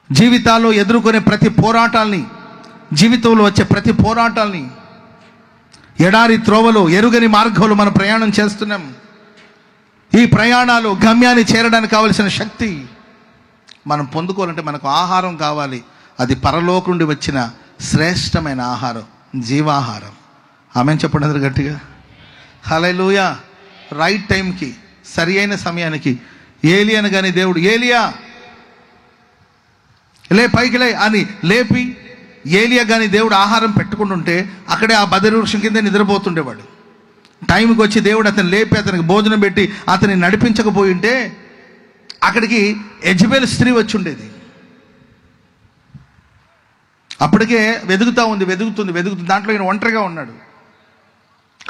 జీవితాల్లో ఎదుర్కొనే ప్రతి పోరాటాల్ని, జీవితంలో వచ్చే ప్రతి పోరాటాల్ని, ఎడారి త్రోవలో ఎరుగని మార్గంలో మనం ప్రయాణం చేస్తున్నాం. ఈ ప్రయాణాలు గమ్యాన్ని చేరడానికి కావలసిన శక్తి మనం పొందుకోవాలంటే మనకు ఆహారం కావాలి. అది పరలోకం నుండి వచ్చిన శ్రేష్టమైన ఆహారం, జీవాహారం. ఆమెను చెప్పండి అందరు గట్టిగా. హల్లెలూయా. రైట్ టైంకి, సరి అయిన సమయానికి ఏలియాను కానీ దేవుడు, ఏలియా లే పైకి లే అని లేపి, ఏలియా కానీ దేవుడు ఆహారం పెట్టుకుంటుంటే అక్కడే ఆ బదరి వృక్షం కింద నిద్రపోతుండేవాడు. టైంకి వచ్చి దేవుడు అతను లేపి అతనికి భోజనం పెట్టి అతన్ని నడిపించకపోయి ఉంటే అక్కడికి యెజబెల్ స్త్రీ వచ్చి ఉండేది. అప్పటికే వెతుకుతుంది. దాంట్లో ఈయన ఒంటరిగా ఉన్నాడు.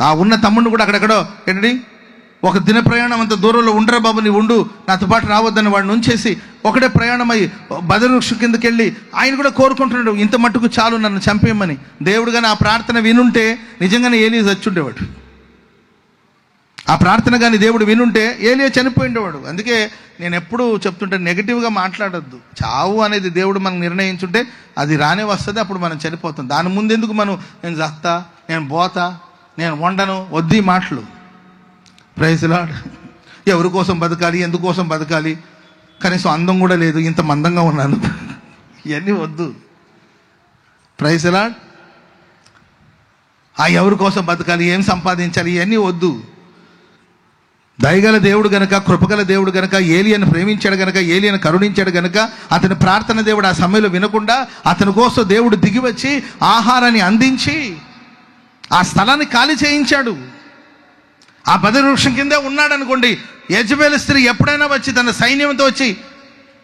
ఆ ఉన్న తమ్ముడిని కూడా అక్కడెక్కడో ఏంటండి ఒక దిన ప్రయాణం అంత దూరంలో ఉండరా బాబు, నీ ఉండు, నాతో పాటు రావద్దని వాడిని ఉంచేసి ఒకటే ప్రయాణం అయ్యి బదరి వృక్షం కిందకి వెళ్ళి ఆయన కూడా కోరుకుంటున్నాడు, ఇంత మట్టుకు చాలు నన్ను చంపేయమని. దేవుడు కానీ ఆ ప్రార్థన వినుంటే నిజంగానే ఏలియా చచ్చుండేవాడు. ఆ ప్రార్థన కానీ దేవుడు వినుంటే ఏలియా చనిపోయిండేవాడు. అందుకే నేను ఎప్పుడూ చెప్తుంటే నెగిటివ్గా మాట్లాడొద్దు. చావు అనేది దేవుడు మనం నిర్ణయించుంటే అది రానే వస్తుంది, అప్పుడు మనం చనిపోతాం. దాని ముందెందుకు మనం నేను చస్తా, నేను పోతా, నేను వండను, వద్దు ఈ మాటలు. Praise Lord. ఎవరి కోసం బతకాలి, ఎందుకోసం బతకాలి, కనీసం అందం కూడా లేదు, ఇంత మందంగా ఉన్నాను, ఇవన్నీ వద్దు. Praise Lord. ఎవరి కోసం బతకాలి, ఏం సంపాదించాలి, ఇవన్నీ వద్దు. దయగల దేవుడు గనక, కృపగల దేవుడు గనక, ఏలియాను ప్రేమించాడు గనక, ఏలియాను కరుణించాడు గనక అతని ప్రార్థన దేవుడు ఆ సమయంలో వినకుండా అతని కోసం దేవుడు దిగి వచ్చి ఆహారాన్ని అందించి ఆ స్థలాన్ని ఖాళీ చేయించాడు. ఆ బదరి వృక్షం కిందే ఉన్నాడు అనుకోండి, యెజబెల్ స్త్రీ ఎప్పుడైనా వచ్చి తన సైన్యంతో వచ్చి,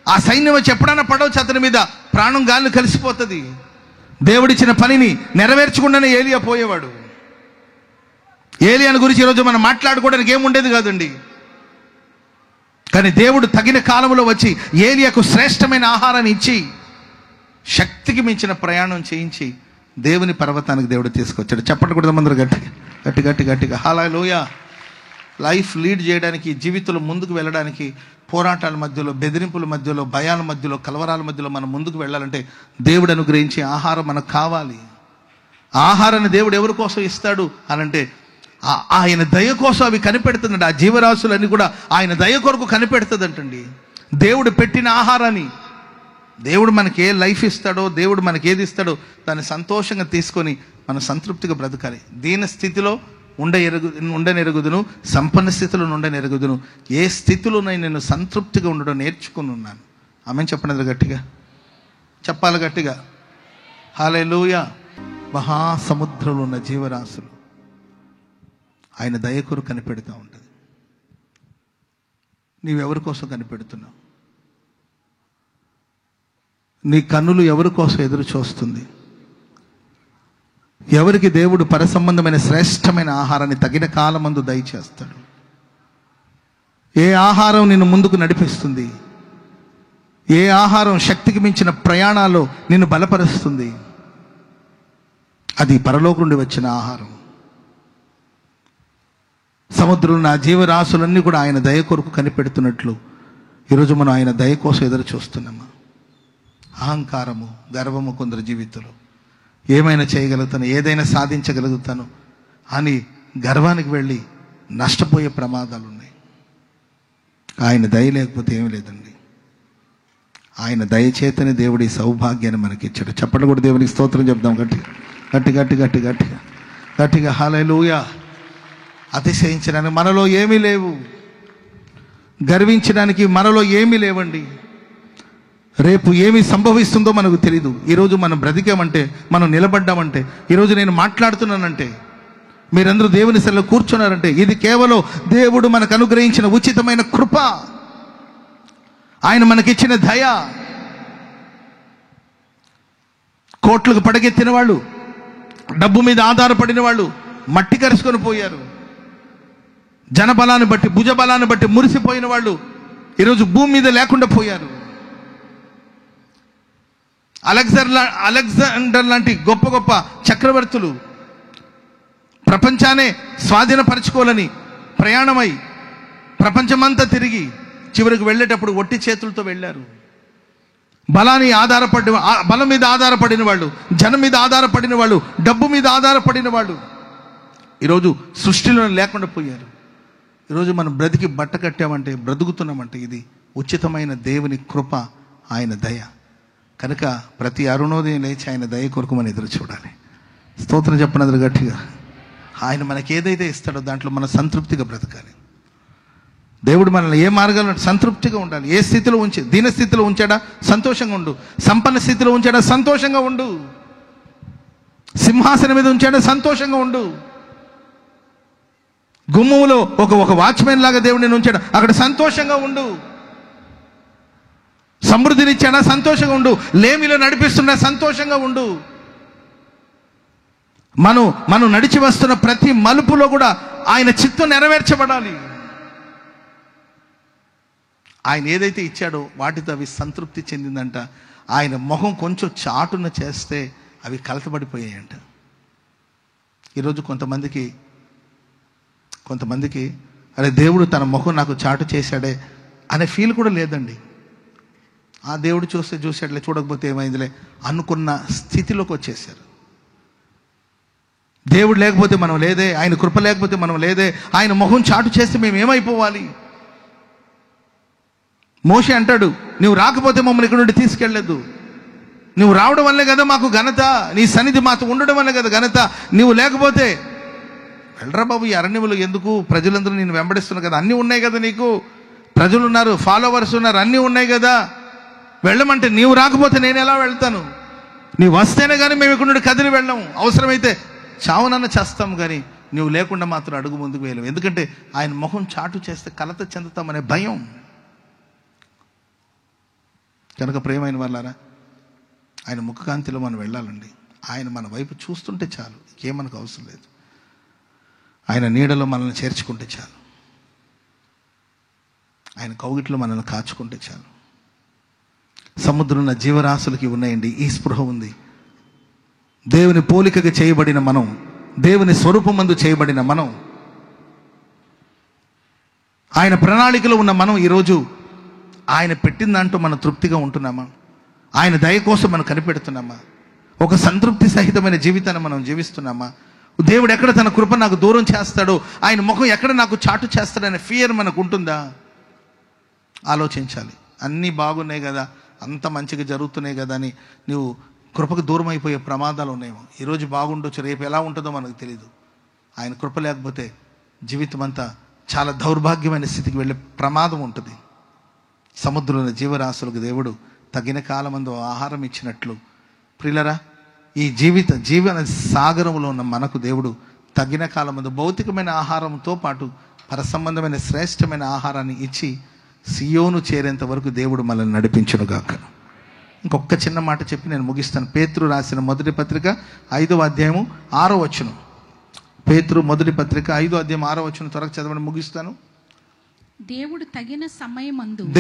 ఆ సైన్యం వచ్చి ఎప్పుడైనా పడవచ్చు అతని మీద, ప్రాణం గాలి కలిసిపోతుంది. దేవుడిచ్చిన పనిని నెరవేర్చకుండానే ఏలియా పోయేవాడు. ఏలియాను గురించి ఈరోజు మనం మాట్లాడుకోవడానికి ఏముండేది కాదండి. కానీ దేవుడు తగిన కాలంలో వచ్చి ఏలియాకు శ్రేష్టమైన ఆహారాన్ని ఇచ్చి శక్తికి మించిన ప్రయాణం చేయించి దేవుని పర్వతానికి దేవుడు తీసుకొచ్చాడు. చెప్పండి కూడా అందరూ గట్టిగా గట్టి గట్టి గట్టిగా. హల్లెలూయా. లైఫ్ లీడ్ చేయడానికి, జీవితంలో ముందుకు వెళ్ళడానికి, పోరాటాల మధ్యలో, బెదిరింపుల మధ్యలో, భయాల మధ్యలో, కలవరాల మధ్యలో మనం ముందుకు వెళ్ళాలంటే దేవుడు అనుగ్రహించే ఆహారం మనకు కావాలి. ఆహారాన్ని దేవుడు ఎవరి కోసం ఇస్తాడు అనంటే ఆయన దయ కోసం అవి కనిపెడుతుందండి. ఆ జీవరాశులన్నీ కూడా ఆయన దయ కొరకు కనిపెడుతుందంటండి. దేవుడు పెట్టిన ఆహారాన్ని, దేవుడు మనకి ఏ లైఫ్ ఇస్తాడో, దేవుడు మనకి ఏది ఇస్తాడో దాన్ని సంతోషంగా తీసుకొని మనం సంతృప్తిగా బ్రతకాలి. దీన స్థితిలో ఉండనెరుగుదును, సంపన్న స్థితిలో ఉండనెరుగుదును, ఏ స్థితిలోనై నేను సంతృప్తిగా ఉండడం నేర్చుకుని ఉన్నాను. ఆమె చెప్పండి గట్టిగా, చెప్పాలి గట్టిగా. హల్లెలూయా. మహాసముద్రంలో ఉన్న జీవరాశులు ఆయన దయ కొరకు కనిపెడుతూ ఉంటుంది. నీవెవరి కోసం కనిపెడుతున్నావు? నీ కన్నులు ఎవరి కోసం ఎదురు చూస్తుంది? ఎవరికి దేవుడు పరసంబంధమైన శ్రేష్టమైన ఆహారాన్ని తగిన కాలమందు దయచేస్తాడు? ఏ ఆహారం నిన్ను ముందుకు నడిపిస్తుంది? ఏ ఆహారం శక్తికి మించిన ప్రయాణాల్లో నిన్ను బలపరుస్తుంది? అది పరలోకం నుండి వచ్చిన ఆహారం. సముద్రంలో ఆ జీవరాశులన్నీ కూడా ఆయన దయ కొరకు కనిపెడుతున్నట్లు ఈరోజు మనం ఆయన దయ కోసం ఎదురు చూస్తున్నామా? అహంకారము, గర్వము కొందరు జీవితంలో, ఏమైనా చేయగలుగుతాను, ఏదైనా సాధించగలుగుతాను అని గర్వానికి వెళ్ళి నష్టపోయే ప్రమాదాలు ఉన్నాయి. ఆయన దయ లేకపోతే ఏమీ లేదండి. ఆయన దయచేతనే దేవుడి సౌభాగ్యాన్ని మనకి ఇచ్చాడు. చెప్పండి కూడా దేవునికి స్తోత్రం చెప్దాం గట్టిగా గట్టి గట్టి గట్టి గట్టిగా గట్టిగా. హల్లెలూయా. అతిశయించడానికి మనలో ఏమీ లేవు, గర్వించడానికి మనలో ఏమీ లేవండి. రేపు ఏమి సంభవిస్తుందో మనకు తెలియదు. ఈరోజు మనం బ్రతికామంటే, మనం నిలబడ్డామంటే, ఈరోజు నేను మాట్లాడుతున్నానంటే, మీరందరూ దేవుని సన్నిధిలో కూర్చున్నారంటే, ఇది కేవలం దేవుడు మనకు అనుగ్రహించిన ఉచితమైన కృప, ఆయన మనకిచ్చిన దయ. కోట్లకు పడగెత్తిన వాళ్ళు, డబ్బు మీద ఆధారపడిన వాళ్ళు మట్టి కరుచుకొని పోయారు. జనబలాన్ని బట్టి, భుజబలాన్ని బట్టి మురిసిపోయిన వాళ్ళు ఈరోజు భూమి మీద లేకుండా పోయారు. అలెగ్జాండర్ లాంటి గొప్ప గొప్ప చక్రవర్తులు ప్రపంచాన్ని స్వాధీనపరచుకోవాలని ప్రయాణమై ప్రపంచమంతా తిరిగి చివరికి వెళ్ళేటప్పుడు ఒట్టి చేతులతో వెళ్ళారు. బలం మీద ఆధారపడిన వాళ్ళు, జనం మీద ఆధారపడిన వాళ్ళు, డబ్బు మీద ఆధారపడిన వాళ్ళు ఈరోజు సృష్టిలో లేకుండా పోయారు. ఈరోజు మనం బ్రతికి బట్ట కట్టామంటే, బ్రతుకుతున్నామంటే ఇది ఉచితమైన దేవుని కృప, ఆయన దయ. కనుక ప్రతి అరుణోదయం లేచి ఆయన దయ కొరకు మనం ఎదురు చూడాలి. స్తోత్రం చెప్పనది గట్టిగా. ఆయన మనకి ఏదైతే ఇస్తాడో దాంట్లో మనం సంతృప్తిగా బ్రతకాలి. దేవుడు మనల్ని ఏ మార్గంలో సంతృప్తిగా ఉండాలి. ఏ స్థితిలో దీన స్థితిలో ఉంచాడా, సంతోషంగా ఉండు. సంపన్న స్థితిలో ఉంచాడా, సంతోషంగా ఉండు. సింహాసనం మీద ఉంచాడా, సంతోషంగా ఉండు. గుమ్మములో ఒక వాచ్మెన్ లాగా దేవుడు నేను ఉంచాడు, అక్కడ సంతోషంగా ఉండు. సమృద్ధినిచ్చాడా, సంతోషంగా ఉండు. లేమిలో నడిపిస్తున్నా సంతోషంగా ఉండు. మనం నడిచి వస్తున్న ప్రతి మలుపులో కూడా ఆయన చిత్తం నెరవేర్చబడాలి. ఆయన ఏదైతే ఇచ్చాడో వాటితో అవి సంతృప్తి చెందిందంట. ఆయన మొహం కొంచెం చాటున చేస్తే అవి కలతబడిపోయాయంట. ఈరోజు కొంతమందికి అరే దేవుడు తన మొహం నాకు చాటు చేశాడే అనే ఫీల్ కూడా లేదండి. ఆ దేవుడు చూసాడులే, చూడకపోతే ఏమైందిలే అనుకున్న స్థితిలోకి వచ్చేసారు. దేవుడు లేకపోతే మనం లేదే, ఆయన కృప లేకపోతే మనం లేదే, ఆయన మొహం చాటు చేస్తే మేము ఏమైపోవాలి? మోషే అంటాడు, నువ్వు రాకపోతే మమ్మల్ని ఇక్కడ నుండి తీసుకెళ్ళలేదు, నువ్వు రావడం వల్లే కదా మాకు ఘనత, నీ సన్నిధి మాతో ఉండడం వల్లే కదా ఘనత, నువ్వు లేకపోతే వెళ్ళరా బాబు, ఈ అరణ్యములు ఎందుకు, ప్రజలందరూ నేను వెంబడిస్తున్నారు కదా, అన్నీ ఉన్నాయి కదా, నీకు ప్రజలు ఉన్నారు, ఫాలోవర్స్ ఉన్నారు, అన్నీ ఉన్నాయి కదా, వెళ్ళమంటే నీవు రాకపోతే నేను ఎలా వెళ్తాను? నీవు వస్తేనే కానీ మేము ఇక్కడ నుండి కదిలి వెళ్ళాము, అవసరమైతే చావునన్న చేస్తాము, కానీ నువ్వు లేకుండా మాత్రం అడుగు ముందుకు వెళ్ళాము. ఎందుకంటే ఆయన మొహం చాటు చేస్తే కలత చెందుతామనే భయం. కనుక ప్రియమైన వాళ్ళారా, ఆయన ముఖకాంతిలో మనం వెళ్ళాలండి. ఆయన మన వైపు చూస్తుంటే చాలు, ఇంకేమనకు అవసరం లేదు. ఆయన నీడలో మనల్ని చేర్చుకుంటే చాలు, ఆయన కౌగిట్లో మనల్ని కాచుకుంటే చాలు. సముద్రంలో జీవరాశులకి ఉన్నాయండి ఈ స్పృహ ఉంది. దేవుని పోలికగా చేయబడిన మనం, దేవుని స్వరూపమందు చేయబడిన మనం, ఆయన ప్రణాళికలో ఉన్న మనం ఈరోజు ఆయన పెట్టిన దాంట్లో మనం తృప్తిగా ఉంటున్నామా? ఆయన దయ కోసం మనం కనిపెడుతున్నామా? ఒక సంతృప్తి సహితమైన జీవితాన్ని మనం జీవిస్తున్నామా? దేవుడు ఎక్కడ తన కృప నాకు దూరం చేస్తాడో, ఆయన ముఖం ఎక్కడ నాకు చాటు చేస్తాడనే ఫియర్ మనకు ఉంటుందా? ఆలోచించాలి. అన్నీ బాగున్నాయి కదా, అంత మంచిగా జరుగుతున్నాయి కదా అని నువ్వు కృపకు దూరం అయిపోయే ప్రమాదాలు ఉన్నాయేమో. ఈరోజు బాగుండొచ్చు, రేపు ఎలా ఉంటుందో మనకు తెలియదు. ఆయన కృప లేకపోతే జీవితం అంతా చాలా దౌర్భాగ్యమైన స్థితికి వెళ్ళే ప్రమాదం ఉంటుంది. సముద్రంలో జీవరాశులకు దేవుడు తగిన కాలమందు ఆహారం ఇచ్చినట్లు, ప్రియులరా, ఈ జీవన సాగరంలో ఉన్న మనకు దేవుడు తగిన కాలమందు భౌతికమైన ఆహారంతో పాటు పరసంబంధమైన శ్రేష్టమైన ఆహారాన్ని ఇచ్చి సియోను చేరేంత వరకు దేవుడు మనల్ని నడిపించునుగాక. ఇంకొక చిన్న మాట చెప్పి నేను ముగిస్తాను. పేతురు రాసిన మొదటి పత్రిక 5వ అధ్యాయము 6వ వచనం. పేతురు మొదటి పత్రిక 5వ అధ్యాయం 6వ వచనం త్వరగా చదవని ముగిస్తాను.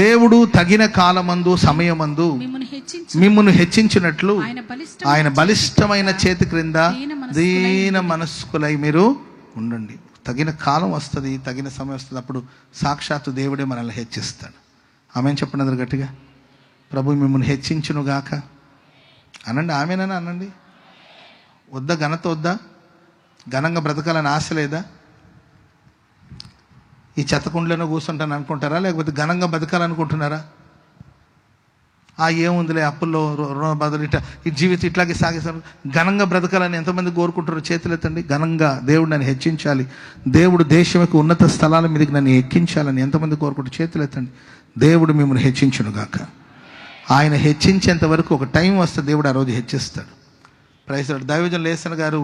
దేవుడు తగిన కాలమందు సమయమందు మిమ్మును హెచ్చించినట్లు ఆయన బలిష్టమైన చేతి క్రింద దీన మనస్కులై మీరు ఉండండి. తగిన కాలం వస్తుంది, తగిన సమయం వస్తుంది, అప్పుడు సాక్షాత్తు దేవుడే మనల్ని హెచ్చిస్తాడు. ఆమెను చెప్పండి గట్టిగా, ప్రభు మిమ్మల్ని హెచ్చించును గాక అనండి. ఆమెనని అనండి. వద్దా ఘనత? వద్దా? ఘనంగా బ్రతకాలని ఆశ లేదా? ఈ చెత్తకుండలోనే కూర్చుంటాను అనుకుంటారా, లేకపోతే ఘనంగా బతకాలనుకుంటున్నారా? ఏముందిలే, అప్పుల్లో రుణ బదులు ఈ జీవితం ఇట్లాగే సాగిస్తారు. ఘనంగా బ్రతకాలని ఎంతమంది కోరుకుంటారో చేతులు ఎత్తండి. ఘనంగా దేవుడు నన్ను హెచ్చించాలి, దేవుడు దేశంకు ఉన్నత స్థలాల మీదకి నన్ను ఎక్కించాలని ఎంతమంది కోరుకుంటారు? చేతులు ఎత్తండి. దేవుడు మిమ్మల్ని హెచ్చించును గాక. ఆయన హెచ్చించేంత వరకు ఒక టైం వస్తే దేవుడు ఆ రోజు హెచ్చిస్తాడు. Praise Lord. దైవజనులు లేసన్ గారు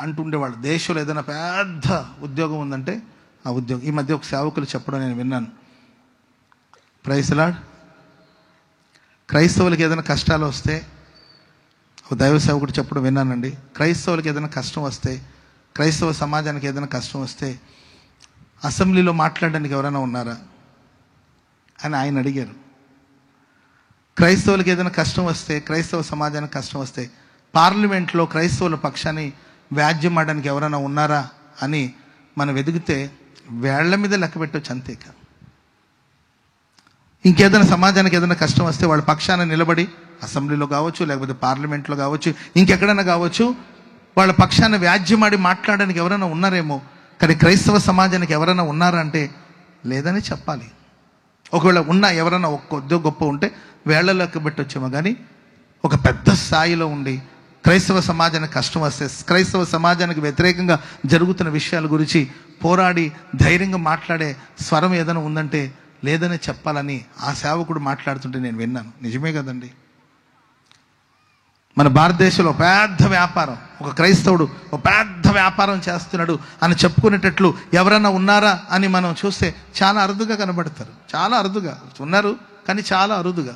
అంటుండేవాళ్ళు, దేశంలో ఏదైనా పెద్ద ఉద్యోగం ఉందంటే ఆ ఉద్యోగం. ఈ మధ్య ఒక సేవకులు చెప్పడం నేను విన్నాను. Praise Lord. క్రైస్తవులకి ఏదైనా కష్టాలు వస్తే, ఒక దైవ సేవకుడు చెప్పడం విన్నానండి, క్రైస్తవులకి ఏదైనా కష్టం వస్తే, క్రైస్తవ సమాజానికి ఏదైనా కష్టం వస్తే అసెంబ్లీలో మాట్లాడడానికి ఎవరైనా ఉన్నారా అని ఆయన అడిగారు. క్రైస్తవులకి ఏదైనా కష్టం వస్తే, క్రైస్తవ సమాజానికి కష్టం వస్తే పార్లమెంట్లో క్రైస్తవుల పక్షాన్ని వ్యాజ్యం ఆడడానికి ఎవరైనా ఉన్నారా అని మనం వెతికితే వేళ్ల మీద లెక్క పెట్టవచ్చు అంతేక. ఇంకేదైనా సమాజానికి ఏదైనా కష్టం వస్తే వాళ్ళ పక్షాన నిలబడి అసెంబ్లీలో కావచ్చు, లేకపోతే పార్లమెంట్లో కావచ్చు, ఇంకెక్కడైనా కావచ్చు, వాళ్ళ పక్షాన వ్యాజ్యమాడి మాట్లాడడానికి ఎవరైనా ఉన్నారేమో. కానీ క్రైస్తవ సమాజానికి ఎవరైనా ఉన్నారా అంటే లేదని చెప్పాలి. ఒకవేళ ఉన్నా ఎవరైనా కొద్దిగా గొప్ప ఉంటే వేళ్లలోకి పెట్టొచ్చేమో. కానీ ఒక పెద్ద స్థాయిలో ఉండి క్రైస్తవ సమాజానికి కష్టం వస్తే, క్రైస్తవ సమాజానికి వ్యతిరేకంగా జరుగుతున్న విషయాల గురించి పోరాడి ధైర్యంగా మాట్లాడే స్వరం ఏదైనా ఉందంటే లేదని చెప్పాలని ఆ సేవకుడు మాట్లాడుతుంటే నేను విన్నాను. నిజమే కదండి. మన భారతదేశంలో పెద్ద వ్యాపారం, ఒక క్రైస్తవుడు ఒక పెద్ద వ్యాపారం చేస్తున్నాడు అని చెప్పుకునేటట్లు ఎవరైనా ఉన్నారా అని మనం చూస్తే చాలా అరుదుగా కనబడతారు. చాలా అరుదుగా ఉన్నారు, కానీ చాలా అరుదుగా.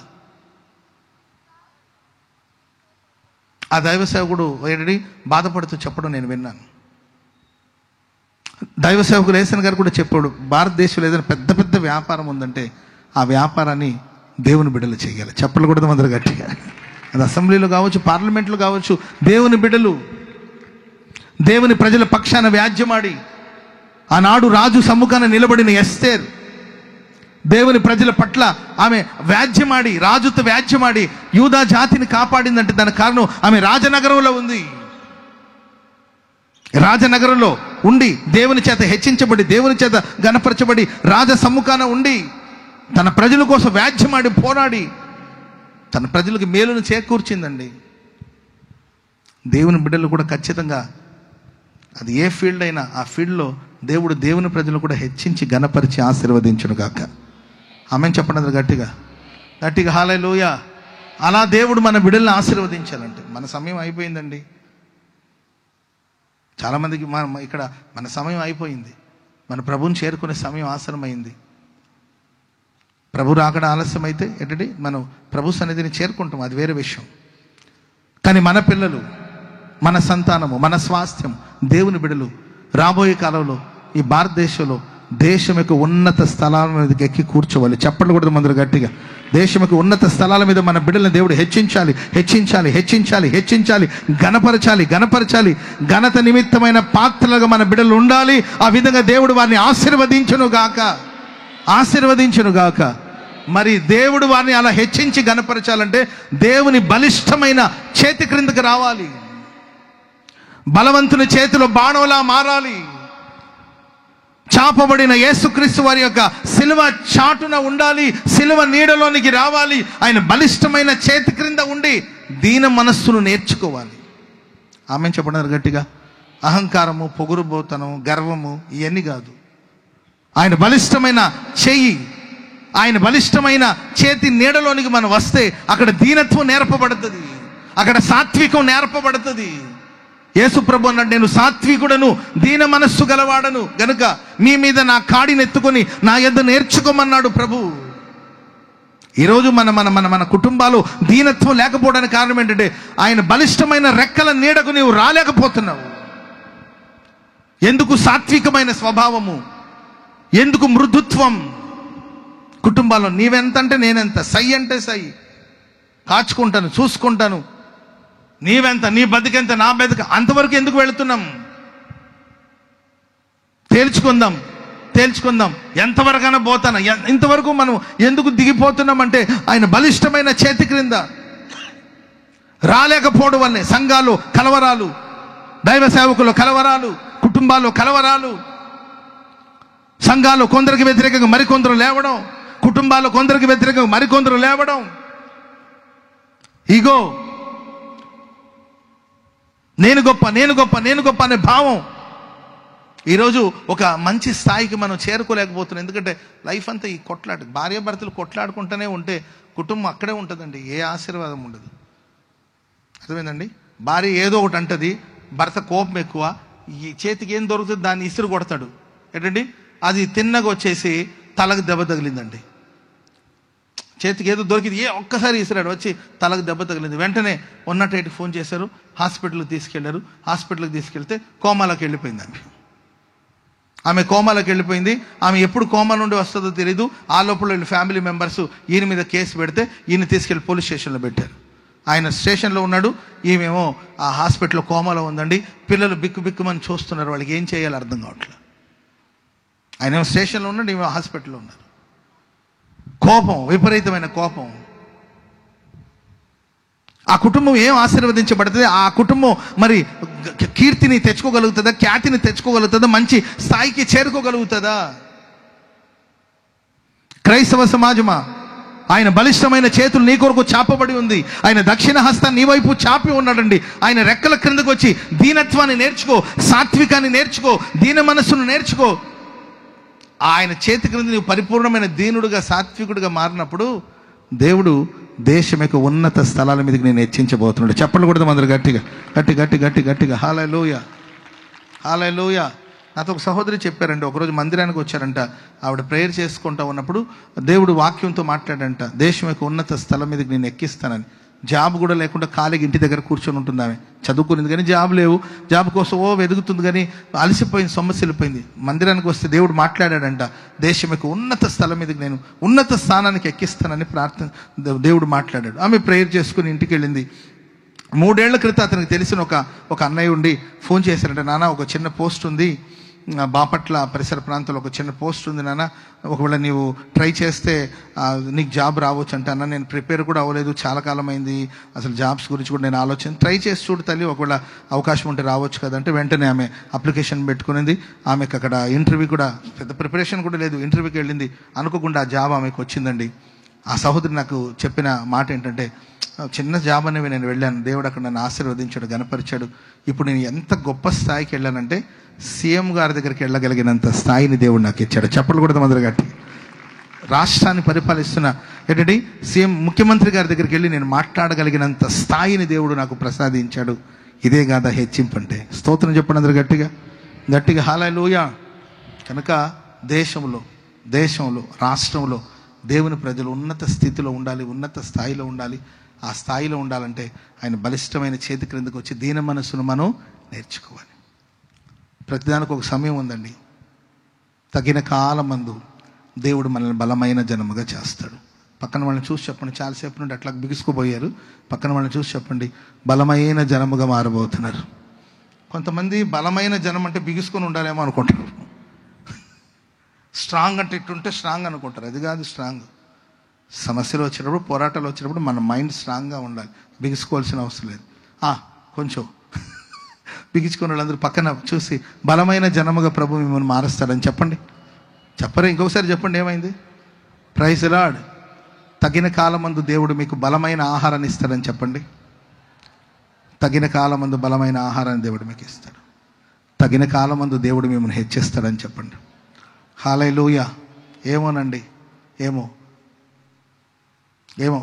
ఆ దైవ సేవకుడు ఏంటి బాధపడుతూ చెప్పడం నేను విన్నాను. దైవ సేవకుడు లేసన్ గారు కూడా చెప్పాడు, భారతదేశంలో ఏదైనా పెద్ద పెద్ద వ్యాపారం ఉందంటే ఆ వ్యాపారాన్ని దేవుని బిడ్డలు చేయాలి. చెప్పలు కూడా అందరూ గట్టిగా. అది అసెంబ్లీలో కావచ్చు, పార్లమెంట్లో కావచ్చు, దేవుని బిడ్డలు దేవుని ప్రజల పక్షాన వ్యాజ్యమాడి, ఆనాడు రాజు సమ్ముఖాన నిలబడిన ఎస్తేర్ దేవుని ప్రజల పట్ల ఆమె వ్యాజ్యమాడి, రాజుతో వ్యాజ్యమాడి యూదా జాతిని కాపాడిందంటే దానికి కారణం ఆమె రాజనగరంలో ఉంది. రాజనగరంలో ఉండి దేవుని చేత హెచ్చించబడి, దేవుని చేత గణపరచబడి, రాజ సమ్ముఖాన ఉండి తన ప్రజల కోసం వ్యాజ్యమాడి పోరాడి తన ప్రజలకు మేలును చేకూర్చిందండి. దేవుని బిడ్డలు కూడా ఖచ్చితంగా అది ఏ ఫీల్డ్ అయినా ఆ ఫీల్డ్లో దేవుడు దేవుని ప్రజలు కూడా హెచ్చించి గణపరిచి ఆశీర్వదించును గాక. ఆమెను చెప్పండి గట్టిగా గట్టిగా హల్లెలూయా. అలా దేవుడు మన బిడ్డల్ని ఆశీర్వదించాలంటే. మన సమయం అయిపోయిందండి. చాలామందికి ఇక్కడ మన సమయం అయిపోయింది. మన ప్రభువుని చేరుకునే సమయం ఆసన్నమైంది. ప్రభు రాకడ ఆలస్యం అయితే ఏంటంటే మనం ప్రభు సన్నిధిని చేరుకుంటాం, అది వేరే విషయం. కానీ మన పిల్లలు, మన సంతానము, మన స్వాస్థ్యం, దేవుని బిడ్డలు రాబోయే కాలంలో ఈ భారతదేశంలో దేశం యొక్క ఉన్నత స్థలాల మీదకి ఎక్కి కూర్చోవాలి. చెప్పండి కూడా మందరు గట్టిగా. దేశం యొక్క ఉన్నత స్థలాల మీద మన బిడ్డలను దేవుడు హెచ్చించాలి, హెచ్చించాలి, హెచ్చించాలి, హెచ్చించాలి, గణపరచాలి, గణపరచాలి. ఘనత నిమిత్తమైన పాత్రలుగా మన బిడ్డలు ఉండాలి. ఆ విధంగా దేవుడు వారిని ఆశీర్వదించును గాక, ఆశీర్వదించును గాక. మరి దేవుడు వారిని అలా హెచ్చించి గణపరచాలంటే దేవుని బలిష్టమైన చేతి క్రిందకి రావాలి. బలవంతుని చేతిలో బాణంలా మారాలి. చాపబడిన యేసుక్రీస్తు వారి యొక్క సిలువ చాటున ఉండాలి, సిలువ నీడలోనికి రావాలి. ఆయన బలిష్టమైన చేతి క్రింద ఉండి దీన మనస్సును నేర్చుకోవాలి. ఆమె చెప్పడం గట్టిగా. అహంకారము, పొగురుబోతనం, గర్వము ఇవన్నీ కాదు. ఆయన బలిష్టమైన చెయ్యి, ఆయన బలిష్టమైన చేతి నీడలోనికి మనం వస్తే అక్కడ దీనత్వం నేర్పబడుతుంది, అక్కడ సాత్వికం నేర్పబడుతుంది. యేసు ప్రభు అన్నాడు, నేను సాత్వికుడను, దీన మనస్సు గలవాడను గనుక మీ మీద నా కాడిని ఎత్తుకొని నా యొద్ద నేర్చుకోమన్నాడు ప్రభు. ఈరోజు మన మన మన మన కుటుంబాలు దీనత్వం లేకపోవడానికి కారణం ఏంటంటే ఆయన బలిష్టమైన రెక్కల నీడకు నీవు రాలేకపోతున్నావు. ఎందుకు సాత్వికమైన స్వభావము, ఎందుకు మృదుత్వం కుటుంబాల్లో? నీవెంత అంటే నేనెంత, సై అంటే సై, కాచుకుంటాను, చూసుకుంటాను, నీవెంత, నీ బతికెంత, నా బతిక, అంతవరకు ఎందుకు వెళుతున్నాం? తేల్చుకుందాం, తేల్చుకుందాం. ఎంతవరకైనా పోతాను, ఇంతవరకు మనం ఎందుకు దిగిపోతున్నాం అంటే ఆయన బలిష్టమైన చేతి క్రింద రాలేకపోవడం వల్లే సంఘాలు కలవరాలు, దైవ సేవకులు కలవరాలు, కుటుంబాలు కలవరాలు, సంఘాలు కొందరికి వ్యతిరేకంగా మరికొందరు లేవడం, కుటుంబాలు కొందరికి వ్యతిరేకంగా మరికొందరు లేవడం, ఇగో నేను గొప్ప, నేను గొప్ప, నేను గొప్ప అనే భావం ఈరోజు ఒక మంచి స్థాయికి మనం చేరుకోలేకపోతున్నాం. ఎందుకంటే లైఫ్ అంతా ఈ కొట్లాట, భార్యాభర్తలు కొట్లాడుకుంటూనే ఉంటే కుటుంబం అక్కడే ఉంటుందండి, ఏ ఆశీర్వాదం ఉండదు. అర్థమైందండి? భార్య ఏదో ఒకటి అంటది, భర్త కోపం ఎక్కువ, ఈ చేతికి ఏం దొరుకుతుంది దాన్ని ఇసురు కొడతాడు. ఏంటండి, అది తిన్నగా వచ్చేసి తలకు దెబ్బ తగిలిందండి. చేతికి ఏదో దొరికింది, ఒక్కసారి ఇసిరాడు, వచ్చి తలకు దెబ్బ తగిలింది. వెంటనే 108కి ఫోన్ చేశారు, హాస్పిటల్కి తీసుకెళ్లారు. హాస్పిటల్కి తీసుకెళ్తే కోమాలోకి వెళ్ళిపోయింది ఆమె కోమాలోకి వెళ్ళిపోయింది. ఆమె ఎప్పుడు కోమా నుండి వస్తుందో తెలియదు. ఆ లోపల వీళ్ళు ఫ్యామిలీ మెంబర్స్ ఈయన మీద కేసు పెడితే ఈయన తీసుకెళ్లి పోలీస్ స్టేషన్లో పెట్టారు. ఆయన స్టేషన్లో ఉన్నాడు, ఈమెమో ఆ హాస్పిటల్లో కోమాలో ఉందండి. పిల్లలు బిక్కు బిక్కుమని చూస్తున్నారు, వాళ్ళకి ఏం చేయాలో అర్థం కావట్లేదు. ఆయన స్టేషన్లో ఉన్నాడు, ఈమె హాస్పిటల్లో ఉన్నారు. కోపం, విపరీతమైన కోపం. ఆ కుటుంబం ఏం ఆశీర్వదించబడుతుంది? ఆ కుటుంబం మరి కీర్తిని తెచ్చుకోగలుగుతుందా? ఖ్యాతిని తెచ్చుకోగలుగుతుందా? మంచి స్థాయికి చేరుకోగలుగుతుందా? క్రైస్తవ సమాజమా, ఆయన బలిష్టమైన చేతులు నీ కొరకు చాపబడి ఉంది. ఆయన దక్షిణ హస్తం నీ వైపు చాపి ఉన్నాడండి. ఆయన రెక్కల క్రిందకు వచ్చి దీనత్వాన్ని నేర్చుకో, సాత్వికాన్ని నేర్చుకో, దీన మనస్సును నేర్చుకో. ఆయన చేతి క్రింద నీవు పరిపూర్ణమైన దీనుడుగా, సాత్వికుడిగా మారినప్పుడు దేవుడు దేశం యొక్క ఉన్నత స్థలాల మీదకి నేను హెచ్చించబోతున్నాడు. చెప్పలు కూడా అందరు గట్టిగా గట్టి గట్టి గట్టి గట్టిగా హల్లెలూయా, హల్లెలూయా. నాతో ఒక సహోదరి చెప్పారండి, ఒకరోజు మందిరానికి వచ్చారంట. ఆవిడ ప్రేయర్ చేసుకుంటా ఉన్నప్పుడు దేవుడు వాక్యంతో మాట్లాడంట, దేశం యొక్క ఉన్నత స్థలం మీదకి నేను ఎక్కిస్తానని. జాబ్ కూడా లేకుండా ఖాళీగా ఇంటి దగ్గర కూర్చొని ఉంటుంది ఆమె. చదువుకునేది కానీ జాబ్ లేవు, జాబ్ కోసం వెతుకుతుంది కానీ అలసిపోయింది, సొమ్మసిల్లిపోయింది. మందిరానికి వస్తే దేవుడు మాట్లాడాడంట, దేశం యొక్క ఉన్నత స్థలం మీదకి నేను ఉన్నత స్థానానికి ఎక్కిస్తానని దేవుడు మాట్లాడాడు. ఆమె ప్రేయర్ చేసుకుని ఇంటికి వెళ్ళింది. 3 ఏళ్ల క్రితం అతనికి తెలిసిన ఒక అన్నయ్య ఉండి ఫోన్ చేశారంటే, నాన్న ఒక చిన్న పోస్ట్ ఉంది బాపట్ల పరిసర ప్రాంతంలో, ఒక చిన్న పోస్ట్ ఉంది నాన్న, ఒకవేళ నీవు ట్రై చేస్తే నీకు జాబ్ రావచ్చు అంటే. అన్న నేను ప్రిపేర్ కూడా అవ్వలేదు, చాలా కాలం అయింది, అసలు జాబ్స్ గురించి కూడా నేను ట్రై చేసి చూడు తల్లి, ఒకవేళ అవకాశం ఉంటే రావచ్చు కదా అంటే వెంటనే ఆమె అప్లికేషన్ పెట్టుకునింది. ఆమెకు అక్కడ ఇంటర్వ్యూ కూడా, పెద్ద ప్రిపరేషన్ కూడా లేదు, ఇంటర్వ్యూకి వెళ్ళింది. అనుకోకుండా ఆ జాబ్ ఆమెకు వచ్చిందండి. ఆ సహోదరి నాకు చెప్పిన మాట ఏంటంటే, చిన్న జాబ్ అనేవి నేను వెళ్ళాను, దేవుడు అక్కడ నన్ను ఆశీర్వదించాడు, గణపరిచాడు. ఇప్పుడు నేను ఎంత గొప్ప స్థాయికి వెళ్ళానంటే సీఎం గారి దగ్గరికి వెళ్ళగలిగినంత స్థాయిని దేవుడు నాకు ఇచ్చాడు. చెప్పలు కూడా మొదలు గట్టి. రాష్ట్రాన్ని పరిపాలిస్తున్న ఏంటంటే సీఎం, ముఖ్యమంత్రి గారి దగ్గరికి వెళ్ళి నేను మాట్లాడగలిగినంత స్థాయిని దేవుడు నాకు ప్రసాదించాడు. ఇదే కాదా హెచ్చింపు అంటే? స్తోత్రం చెప్పండి అందరు గట్టిగా గట్టిగా హల్లెలూయా. కనుక దేశంలో రాష్ట్రంలో దేవుని ప్రజలు ఉన్నత స్థితిలో ఉండాలి, ఉన్నత స్థాయిలో ఉండాలి. ఆ స్థాయిలో ఉండాలంటే ఆయన బలిష్టమైన చేతి క్రిందకు వచ్చి దీన మనస్సును మనం నేర్చుకోవాలి. ప్రతిదానికి ఒక సమయం ఉందండి. తగిన కాలమందు దేవుడు మనల్ని బలమైన జనముగా చేస్తాడు. పక్కన వాళ్ళని చూసి చెప్పండి, చాలాసేపు నుండి అట్లా బిగుసుకుపోయారు. పక్కన వాళ్ళని చూసి చెప్పండి, బలమైన జనముగా మారబోతున్నారు. కొంతమంది బలమైన జనం అంటే బిగుసుకొని ఉండాలేమో అనుకుంటారు. స్ట్రాంగ్ అంటే ఇట్టుంటే స్ట్రాంగ్ అనుకుంటారు. అది కాదు స్ట్రాంగ్. సమస్యలు వచ్చినప్పుడు, పోరాటాలు వచ్చినప్పుడు మన మైండ్ స్ట్రాంగ్గా ఉండాలి, బిగుసుకోవాల్సిన అవసరం లేదు. కొంచెం బిగించుకున్న వాళ్ళందరూ పక్కన చూసి బలమైన జనముగా ప్రభు మిమ్మల్ని మారుస్తాడని చెప్పండి. చెప్పరే? ఇంకొకసారి చెప్పండి, ఏమైంది? Praise the Lord. తగిన కాలమందు దేవుడు మీకు బలమైన ఆహారాన్ని ఇస్తాడని చెప్పండి. తగిన కాలమందు బలమైన ఆహారాన్ని దేవుడు మీకు ఇస్తాడు. తగిన కాలమందు దేవుడు మిమ్మల్ని హెచ్చిస్తాడని చెప్పండి. హల్లెలూయా. ఏమోనండి, ఏమో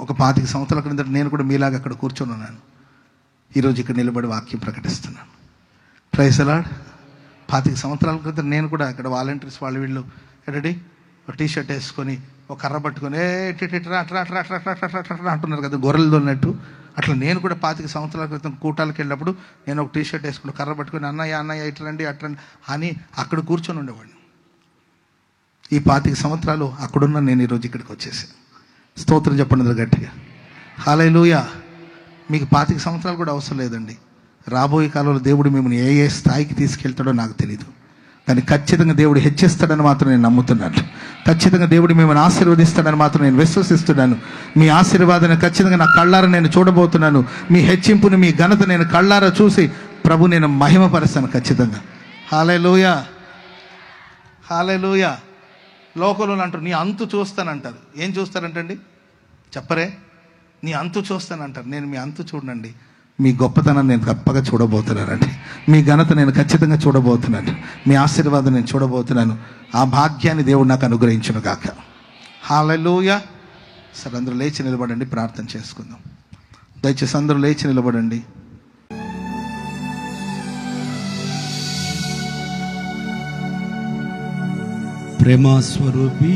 ఒక 25 సంవత్సరాల క్రింద నేను కూడా మీలాగా అక్కడ కూర్చొని ఉన్నాను. ఈరోజు ఇక్కడ నిలబడి వాక్యం ప్రకటిస్తున్నాను. Praise the lord. 25 సంవత్సరాల క్రితం నేను కూడా ఇక్కడ వాలంటీర్స్ వీళ్ళు ఏంటంటే ఒక టీషర్ట్ వేసుకొని ఒక కర్ర పట్టుకొని అట్లా అంటున్నారు కదా, గొర్రెలు దొన్నట్టు. అట్లా నేను కూడా 25 సంవత్సరాల క్రితం కూటాలకు వెళ్ళినప్పుడు నేను ఒక టీషర్ట్ వేసుకుని కర్ర పట్టుకొని అన్నయ్య ఇట్లండి అట్లండి అని అక్కడ కూర్చొని ఉండేవాడిని. ఈ 25 సంవత్సరాలు అక్కడున్న నేను ఈరోజు ఇక్కడికి వచ్చేసాను. స్తోత్రం చెప్పండి గట్టిగా హల్లెలూయా. మీకు 25 సంవత్సరాలు కూడా అవసరం లేదండి. రాబోయే కాలంలో దేవుడు మిమ్మల్ని ఏ స్థాయికి తీసుకెళ్తాడో నాకు తెలియదు, కానీ ఖచ్చితంగా దేవుడు హెచ్చిస్తాడని మాత్రం నేను నమ్ముతున్నాను. ఖచ్చితంగా దేవుడు మిమ్మల్ని ఆశీర్వదిస్తాడని మాత్రం నేను విశ్వసిస్తున్నాను. మీ ఆశీర్వాదాన్ని ఖచ్చితంగా నా కళ్ళారా నేను చూడబోతున్నాను. మీ హెచ్చింపుని, మీ ఘనత నేను కళ్ళారా చూసి ప్రభు నేను మహిమపరుస్తాను ఖచ్చితంగా. హల్లెలూయా, హల్లెలూయా. లోకంలో అంటారు నీ అంతు చూస్తానంటారు. ఏం చూస్తారంటండి? చెప్పరే? నీ అంతు చూస్తానంటారు. నేను మీ అంతు చూడనండి, మీ గొప్పతనాన్ని నేను తప్పగా చూడబోతున్నానండి. మీ ఘనత నేను ఖచ్చితంగా చూడబోతున్నాను. మీ ఆశీర్వాదం నేను చూడబోతున్నాను. ఆ భాగ్యాన్ని దేవుడు నాకు అనుగ్రహించును గాక. హల్లెలూయా. సరే, అందరూ లేచి నిలబడండి, ప్రార్థన చేసుకుందాం. దయచేసి అందరూ లేచి నిలబడండి.
ప్రేమాస్వరూపి,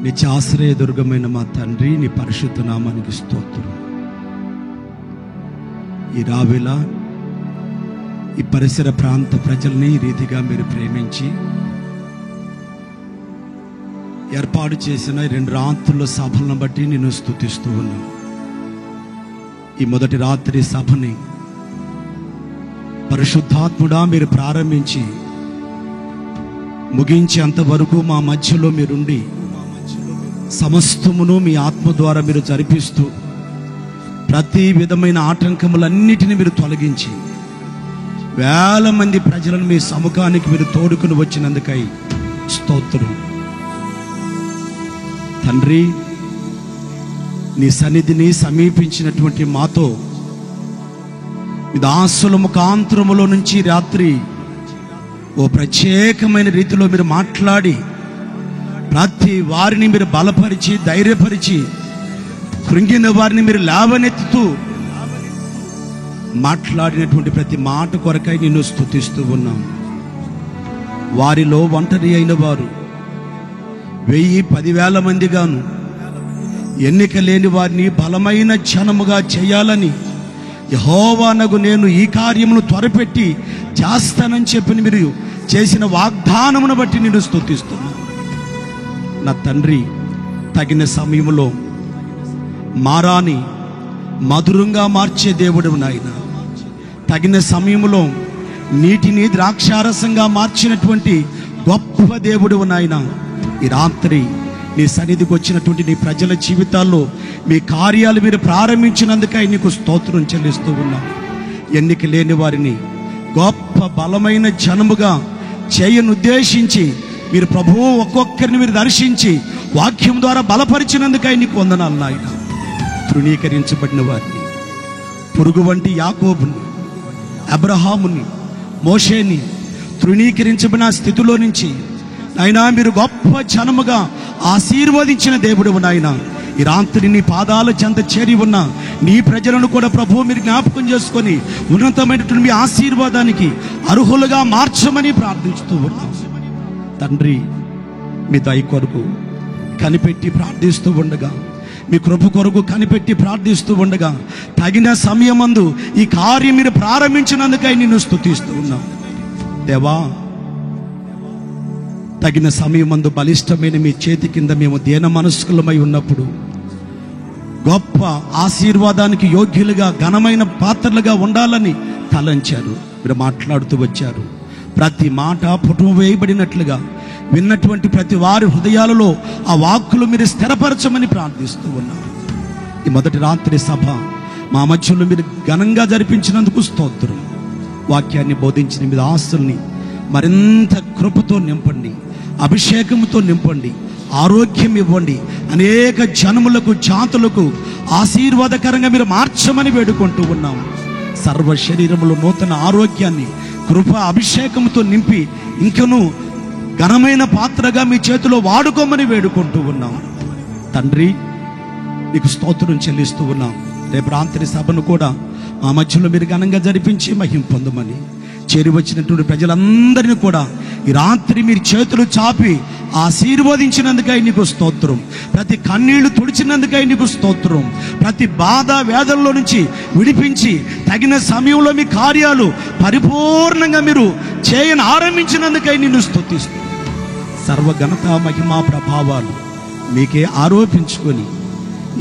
నిత్యాశ్రయదుర్గమైన మా తండ్రి, నీ పరిశుద్ధ నామానికి స్తోత్రం. ఈ రావేళ ఈ పరిసర ప్రాంత ప్రజల్ని ఈ రీతిగా మీరు ప్రేమించి ఏర్పాటు చేసిన 2 రాత్రుల సభలను బట్టి నేను స్తుతిస్తూ ఉన్నాను. ఈ మొదటి రాత్రి సభని పరిశుద్ధాత్ముడా మీరు ప్రారంభించి ముగించేంత వరకు మా మధ్యలో మీరుండి సమస్తమును మీ ఆత్మ ద్వారా మీరు జరిపిస్తూ ప్రతి విధమైన ఆటంకములన్నిటిని మీరు తొలగించి వేల మంది ప్రజలను మీ సముఖానికి మీరు తోడుకుని వచ్చినందుకై స్తోత్రం. తండ్రి, నీ సన్నిధిని సమీపించినటువంటి మాతో మీ దాసుల ముఖాంతరములో నుంచి రాత్రి ఓ ప్రత్యేకమైన రీతిలో మీరు మాట్లాడి ప్రతి వారిని మీరు బలపరిచి ధైర్యపరిచి కృంగిన వారిని మీరు లేవనెత్తుతూ మాట్లాడినటువంటి ప్రతి మాట కొరకై నిన్ను స్తుతిస్తూ ఉన్నాం. వారిలో ఒంటరి అయిన వారు 10,000-10,000 మందిగాను, ఎన్నిక లేని వారిని బలమైన జనముగా చేయాలని యెహోవానగు నేను ఈ కార్యమును త్వరపెట్టి చేస్తానని చెప్పి మీరు చేసిన వాగ్దానమును బట్టి నేను స్తుతిస్తున్నాను. నా తండ్రి, తగిన సమయంలో మారాని మధురంగా మార్చే దేవుడు నాయన. తగిన సమయంలో నీటిని ద్రాక్షారసంగా మార్చినటువంటి గొప్ప దేవుడు నాయన. ఈ రాత్రి నీ సన్నిధికి వచ్చినటువంటి నీ ప్రజల జీవితాల్లో మీ కార్యాలు మీరు ప్రారంభించినందుకై నీకు స్తోత్రం చెల్లిస్తూ ఉన్నాం. ఎన్నిక లేని వారిని గొప్ప బలమైన జనముగా చేయనుద్దేశించి మీరు ప్రభువు ఒక్కొక్కరిని మీరు దర్శించి వాక్యం ద్వారా బలపరిచినందుకై నీకు వందనాలు నాయన. తృణీకరించబడిన వారిని, పురుగు వంటి యాకోబుని, అబ్రహాముని, మోషేని తృణీకరించబడిన స్థితిలో నుంచి నాయనా మీరు గొప్ప జనముగా ఆశీర్వదించిన దేవుడు నాయన. ఈ రాత్రి నీ పాదాల చెంత చేరి ఉన్న నీ ప్రజలను కూడా ప్రభువు మీరు జ్ఞాపకం చేసుకొని ఉన్నతమైనటువంటి మీ ఆశీర్వాదానికి అర్హులుగా మార్చమని ప్రార్థిస్తూ ఉన్నాం. తండ్రి, మీ దయ కొరకు కనిపెట్టి ప్రార్థిస్తూ ఉండగా, మీ కృప కొరకు కనిపెట్టి ప్రార్థిస్తూ ఉండగా తగిన సమయమందు ఈ కార్యం మీరు ప్రారంభించినందుకై నిన్ను స్తుతిస్తూ ఉన్నాం. దేవా, తగిన సమయమందు బలిష్టమైన మీ చేతి కింద మేము దీన మనస్కులమై ఉన్నప్పుడు గొప్ప ఆశీర్వాదానికి యోగ్యులుగా ఘనమైన పాత్రలుగా ఉండాలని తలంచారు. మీరు మాట్లాడుతూ వచ్చారు. ప్రతి మాట పుటం వేయబడినట్లుగా విన్నటువంటి ప్రతి వారి హృదయాలలో ఆ వాక్కులు మీరు స్థిరపరచమని ప్రార్థిస్తూ ఉన్నారు. ఈ మొదటి రాత్రి సభ మా మధ్యలో మీరు ఘనంగా జరిపించినందుకు స్తోత్రం. వాక్యాన్ని బోధించిన మీ దాసుల్ని మరింత కృపతో నింపండి, అభిషేకంతో నింపండి, ఆరోగ్యం ఇవ్వండి. అనేక జనములకు, జాతులకు ఆశీర్వాదకరంగా మీరు మార్చమని వేడుకుంటూ ఉన్నాం. సర్వ శరీరములో నూతన ఆరోగ్యాన్ని, కృప, అభిషేకంతో నింపి ఇంకను ఘనమైన పాత్రగా మీ చేతిలో వాడుకోమని వేడుకుంటూ ఉన్నాం. తండ్రి, నీకు స్తోత్రం చెల్లిస్తూ ఉన్నాం. రేపు రాత్రి సభను కూడా మా మధ్యలో మీరు ఘనంగా జరిపించి మహిమ పొందమని, చేరి వచ్చినటువంటి ప్రజలందరినీ కూడా ఈ రాత్రి మీరు చేతులు చాపి ఆశీర్వదించినందుకై నీకు స్తోత్రం. ప్రతి కన్నీళ్లు తుడిచినందుకై నీకు స్తోత్రం. ప్రతి బాధ వేదనలో నుంచి విడిపించి తగిన సమయంలో మీ కార్యాలు పరిపూర్ణంగా మీరు చేయని ఆరంభించినందుకై నిన్ను స్తుతిస్తూ సర్వఘనత, మహిమా, ప్రభావాలు మీకే ఆరోపించుకొని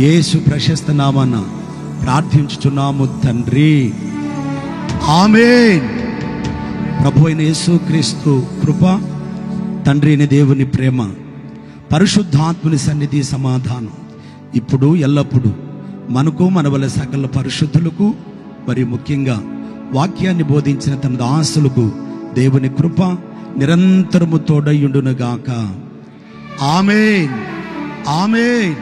యేసు ప్రశస్త నామాన ప్రార్థించుచున్నాము తండ్రి. ఆమేన్. ప్రభు అయిన యేసుక్రీస్తు కృప, తండ్రి అయిన దేవుని ప్రేమ, పరిశుద్ధాత్ముని సన్నిధి, సమాధానం ఇప్పుడు ఎల్లప్పుడూ మనకు, మన వల్ల సకల పరిశుద్ధులకు, మరి ముఖ్యంగా వాక్యాన్ని బోధించిన తన దాసులకు దేవుని కృప నిరంతరము తోడయుండునుగాక. ఆమేన్. ఆమేన్.